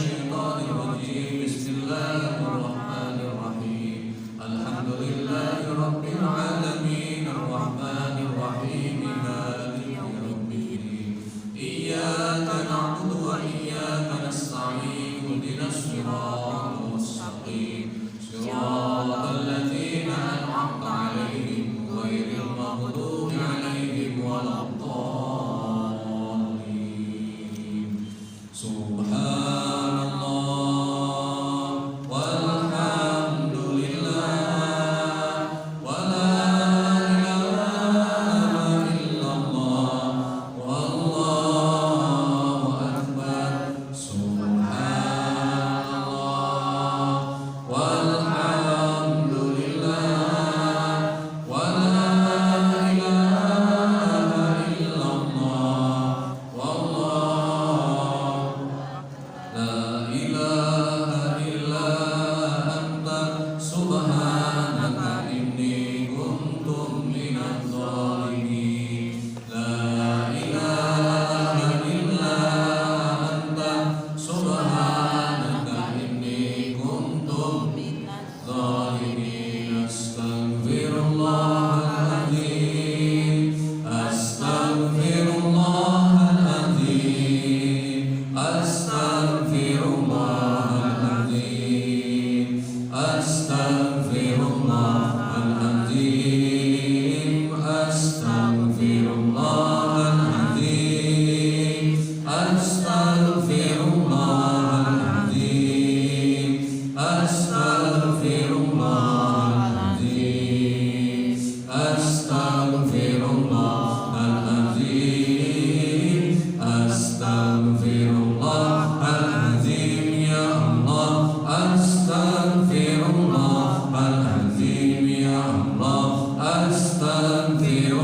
أستغفر